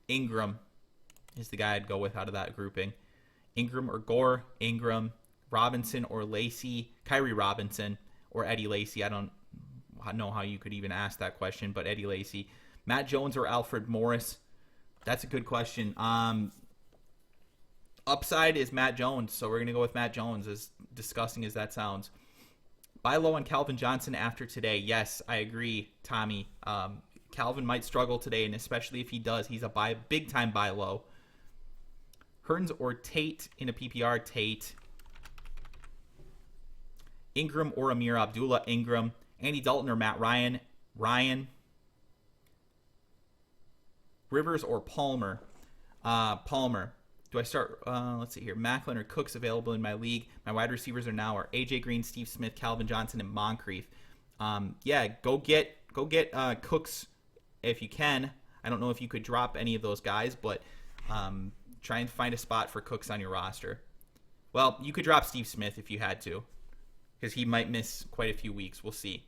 Ingram is the guy I'd go with out of that grouping. Ingram or Gore? Ingram. Robinson or Lacy? Kyrie Robinson or Eddie Lacy? I don't know how you could even ask that question, but Eddie Lacy. Matt Jones or Alfred Morris? That's a good question. Upside is Matt Jones, so we're going to go with Matt Jones, as disgusting as that sounds. Buy low on Calvin Johnson after today. Yes, I agree, Tommy. Calvin might struggle today, and especially if he does, he's a big-time buy low. Hearns or Tate in a PPR? Tate. Ingram or Amir Abdullah? Ingram. Andy Dalton or Matt Ryan? Ryan. Rivers or Palmer? Palmer. Do I start? Let's see here. Macklin or Cooks available in my league. My wide receivers are now AJ Green, Steve Smith, Calvin Johnson, and Moncrief. Yeah, go get Cooks if you can. I don't know if you could drop any of those guys, but try and find a spot for Cooks on your roster. Well, you could drop Steve Smith if you had to, because he might miss quite a few weeks. We'll see.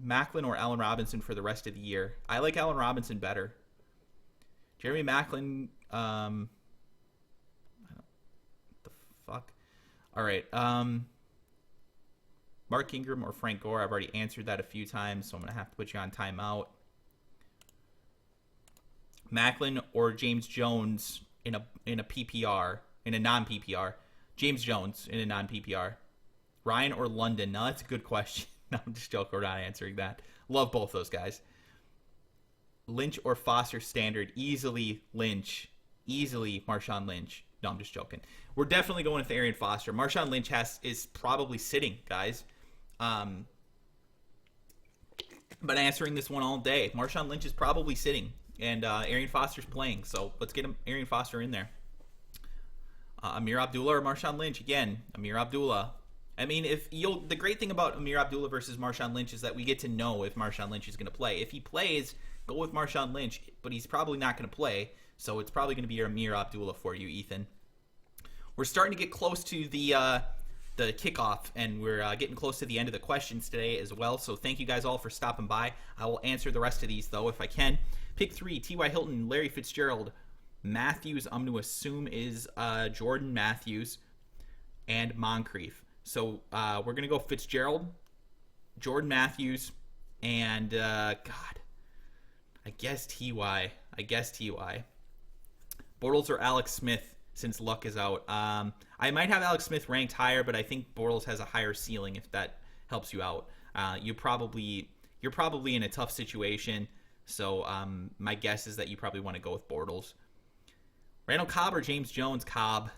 Macklin or Allen Robinson for the rest of the year? I like Allen Robinson better. Jeremy Macklin, what the fuck? All right. Mark Ingram or Frank Gore? I've already answered that a few times, so I'm going to have to put you on timeout. Macklin or James Jones in a PPR, in a non-PPR? James Jones in a non-PPR. Ryan or London? No, that's a good question. No, I'm just joking. We're not answering that. Love both those guys. Lynch or Foster standard? Easily Lynch. Easily Marshawn Lynch. No, I'm just joking. We're definitely going with Arian Foster. Marshawn Lynch is probably sitting, guys. But answering this one all day. Marshawn Lynch is probably sitting, and Arian Foster's playing. So let's get Arian Foster in there. Amir Abdullah or Marshawn Lynch? Again, Amir Abdullah. I mean, the great thing about Amir Abdullah versus Marshawn Lynch is that we get to know if Marshawn Lynch is going to play. If he plays, go with Marshawn Lynch, but he's probably not going to play, so it's probably going to be Amir Abdullah for you, Ethan. We're starting to get close to the kickoff, and we're getting close to the end of the questions today as well, so thank you guys all for stopping by. I will answer the rest of these, though, if I can. Pick 3, T.Y. Hilton, Larry Fitzgerald. Matthews, I'm going to assume, is Jordan Matthews, and Moncrief. So we're going to go Fitzgerald, Jordan Matthews, and, I guess T.Y. Bortles or Alex Smith, since Luck is out. I might have Alex Smith ranked higher, but I think Bortles has a higher ceiling, if that helps you out. You're probably in a tough situation, so my guess is that you probably want to go with Bortles. Randall Cobb or James Jones? Cobb.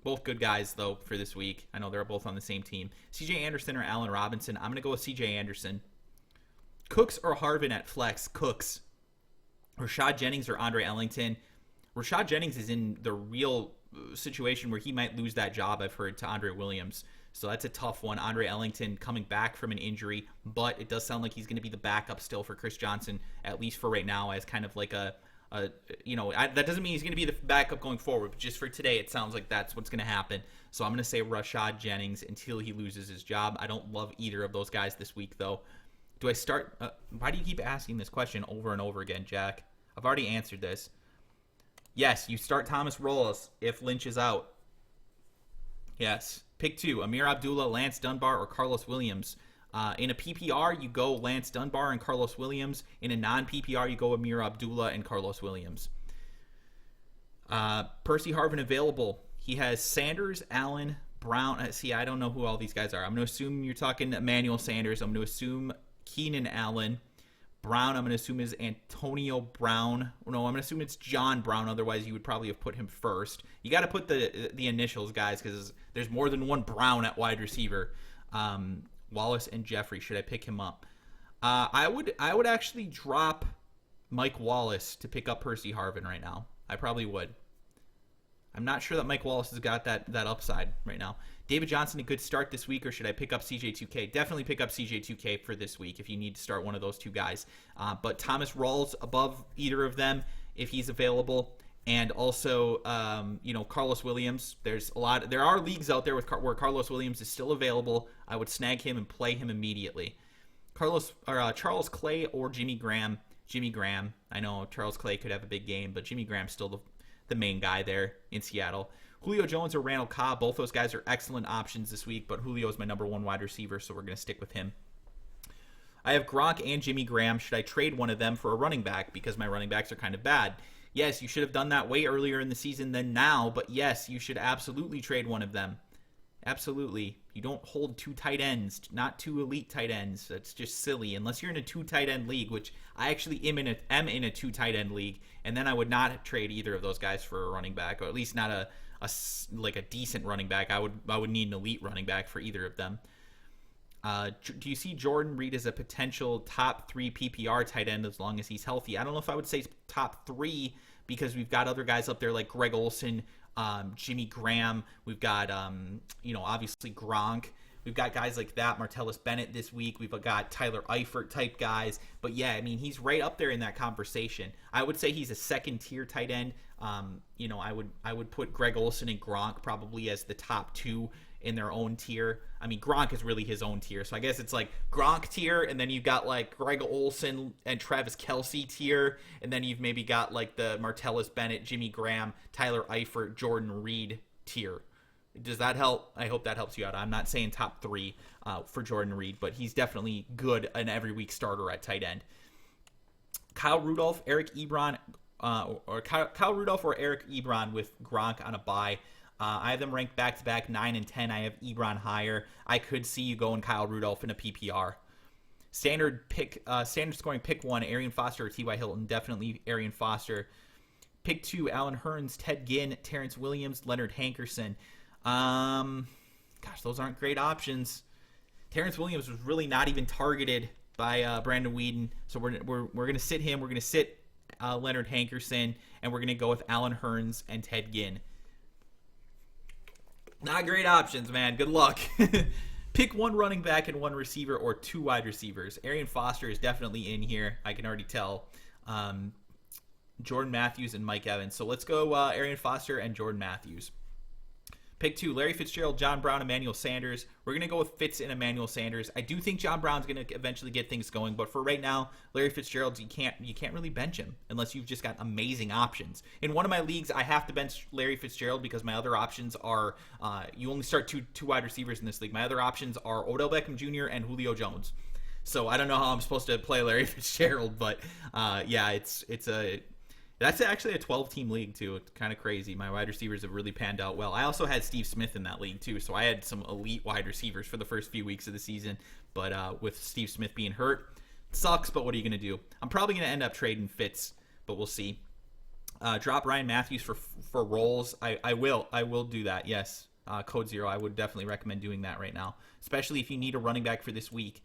Both good guys, though, for this week. I know they're both on the same team. C.J. Anderson or Allen Robinson? I'm going to go with C.J. Anderson. Cooks or Harvin at flex? Cooks. Rashad Jennings or Andre Ellington? Rashad Jennings is in the real situation where he might lose that job, I've heard, to Andre Williams. So that's a tough one. Andre Ellington coming back from an injury, but it does sound like he's going to be the backup still for Chris Johnson, at least for right now, as kind of like that doesn't mean he's going to be the backup going forward, but just for today, it sounds like that's what's going to happen. So I'm going to say Rashad Jennings until he loses his job. I don't love either of those guys this week, though. Do I start? Why do you keep asking this question over and over again, Jack? I've already answered this. Yes, you start Thomas Rawls if Lynch is out. Yes. Pick 2, Amir Abdullah, Lance Dunbar, or Carlos Williams. In a PPR, you go Lance Dunbar and Carlos Williams. In a non-PPR, you go Amir Abdullah and Carlos Williams. Percy Harvin available. He has Sanders, Allen, Brown. See, I don't know who all these guys are. I'm going to assume you're talking Emmanuel Sanders. I'm going to assume Keenan Allen. Brown, I'm going to assume is Antonio Brown. No, I'm going to assume it's John Brown. Otherwise, you would probably have put him first. You got to put the initials, guys, because there's more than one Brown at wide receiver. Wallace and Jeffrey. Should I pick him up? I would actually drop Mike Wallace to pick up Percy Harvin right now. I probably would. I'm not sure that Mike Wallace has got that upside right now. David Johnson, a good start this week, or should I pick up CJ2K? Definitely pick up CJ2K for this week if you need to start one of those two guys. But Thomas Rawls above either of them if he's available. And also, Carlos Williams. There are leagues out there where Carlos Williams is still available. I would snag him and play him immediately. Charles Clay or Jimmy Graham. Jimmy Graham. I know Charles Clay could have a big game, but Jimmy Graham's still the main guy there in Seattle. Julio Jones or Randall Cobb. Both those guys are excellent options this week, but Julio is my number one wide receiver, so we're going to stick with him. I have Gronk and Jimmy Graham. Should I trade one of them for a running back because my running backs are kind of bad? Yes, you should have done that way earlier in the season than now, but yes, you should absolutely trade one of them. Absolutely. You don't hold two tight ends, not two elite tight ends. That's just silly. Unless you're in a two tight end league, which I actually am in a two tight end league, and then I would not trade either of those guys for a running back, or at least not a decent running back. I would need an elite running back for either of them. Do you see Jordan Reed as a potential top 3 PPR tight end as long as he's healthy? I don't know if I would say top 3 because we've got other guys up there like Greg Olsen, Jimmy Graham. We've got, obviously Gronk. We've got guys like that, Martellus Bennett this week. We've got Tyler Eifert type guys. But yeah, I mean, he's right up there in that conversation. I would say he's a second tier tight end. I would put Greg Olsen and Gronk probably as the top 2 in their own tier. I mean, Gronk is really his own tier. So I guess it's like Gronk tier, and then you've got like Greg Olsen and Travis Kelce tier, and then you've maybe got like the Martellus Bennett, Jimmy Graham, Tyler Eifert, Jordan Reed tier. Does that help? I hope that helps you out. I'm not saying top 3 for Jordan Reed, but he's definitely good, an every week starter at tight end. Kyle Rudolph, Eric Ebron, or Kyle Rudolph or Eric Ebron with Gronk on a bye. I have them ranked back-to-back 9 and 10. I have Ebron higher. I could see you going Kyle Rudolph in a PPR. Standard scoring pick 1, Arian Foster or T.Y. Hilton. Definitely Arian Foster. Pick 2, Alan Hearns, Ted Ginn, Terrence Williams, Leonard Hankerson. Those aren't great options. Terrence Williams was really not even targeted by Brandon Weeden, so we're going to sit him. We're going to sit Leonard Hankerson, and we're going to go with Alan Hearns and Ted Ginn. Not great options, man. Good luck. Pick 1 running back and 1 receiver or 2 wide receivers. Arian Foster is definitely in here. I can already tell. Jordan Matthews and Mike Evans. So let's go Arian Foster and Jordan Matthews. Pick 2, Larry Fitzgerald, John Brown, Emmanuel Sanders. We're going to go with Fitz and Emmanuel Sanders. I do think John Brown's going to eventually get things going, but for right now, Larry Fitzgerald, you can't really bench him unless you've just got amazing options. In one of my leagues, I have to bench Larry Fitzgerald because my other options are you only start two wide receivers in this league. My other options are Odell Beckham Jr. and Julio Jones. So I don't know how I'm supposed to play Larry Fitzgerald, but that's actually a 12-team league, too. It's kind of crazy. My wide receivers have really panned out well. I also had Steve Smith in that league, too, so I had some elite wide receivers for the first few weeks of the season. But with Steve Smith being hurt, it sucks, but what are you going to do? I'm probably going to end up trading Fitz, but we'll see. Drop Ryan Matthews for roles. I will do that, yes. Code 0, I would definitely recommend doing that right now, especially if you need a running back for this week.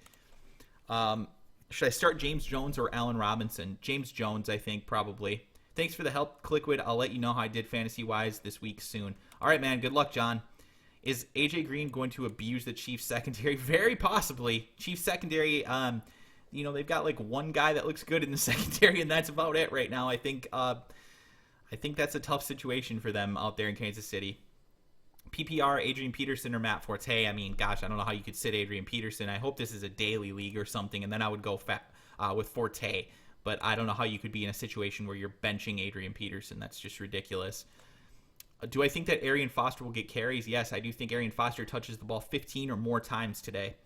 Should I start James Jones or Allen Robinson? James Jones, I think, probably. Thanks for the help, Clickwood. I'll let you know how I did fantasy-wise this week soon. All right, man. Good luck, John. Is A.J. Green going to abuse the Chiefs secondary? Very possibly. Chiefs secondary, they've got like one guy that looks good in the secondary, and that's about it right now. I think that's a tough situation for them out there in Kansas City. PPR, Adrian Peterson or Matt Forte. I mean, gosh, I don't know how you could sit Adrian Peterson. I hope this is a daily league or something, and then I would go with Forte. But I don't know how you could be in a situation where you're benching Adrian Peterson. That's just ridiculous. Do I think that Arian Foster will get carries? Yes, I do think Arian Foster touches the ball 15 or more times today.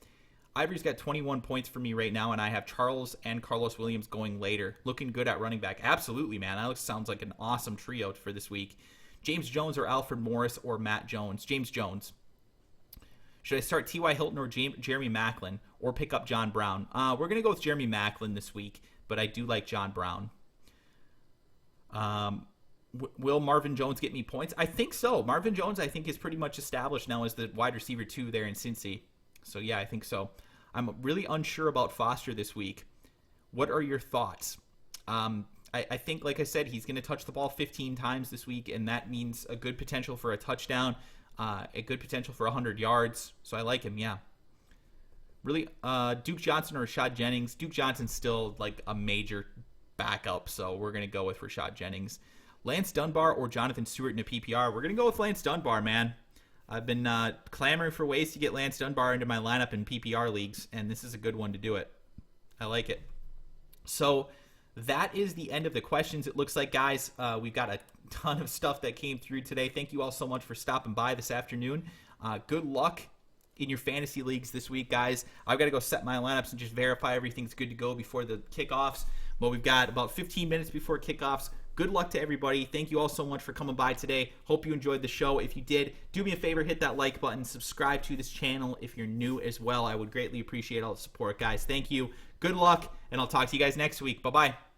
Ivory's got 21 points for me right now, and I have Charles and Carlos Williams going later. Looking good at running back. Absolutely, man. That sounds like an awesome trio for this week. James Jones or Alfred Morris or Matt Jones? James Jones. Should I start T.Y. Hilton or Jeremy Maclin or pick up John Brown? We're going to go with Jeremy Maclin this week, but I do like John Brown. Will Marvin Jones get me points? I think so. Marvin Jones, I think, is pretty much established now as the wide receiver 2 there in Cincy. So, yeah, I think so. I'm really unsure about Foster this week. What are your thoughts? I think, like I said, he's going to touch the ball 15 times this week, and that means a good potential for a touchdown, a good potential for 100 yards. So I like him, yeah. Really, Duke Johnson or Rashad Jennings. Duke Johnson's still like a major backup, so we're going to go with Rashad Jennings. Lance Dunbar or Jonathan Stewart in a PPR. We're going to go with Lance Dunbar, man. I've been clamoring for ways to get Lance Dunbar into my lineup in PPR leagues, and this is a good one to do it. I like it. So that is the end of the questions. It looks like, guys, we've got a ton of stuff that came through today. Thank you all so much for stopping by this afternoon. Good luck in your fantasy leagues this week, guys. I've got to go set my lineups and just verify everything's good to go before the kickoffs. Well, we've got about 15 minutes before kickoffs. Good luck to everybody. Thank you all so much for coming by today. Hope you enjoyed the show. If you did, do me a favor, hit that like button. Subscribe to this channel if you're new as well. I would greatly appreciate all the support, guys. Thank you. Good luck, and I'll talk to you guys next week. Bye-bye.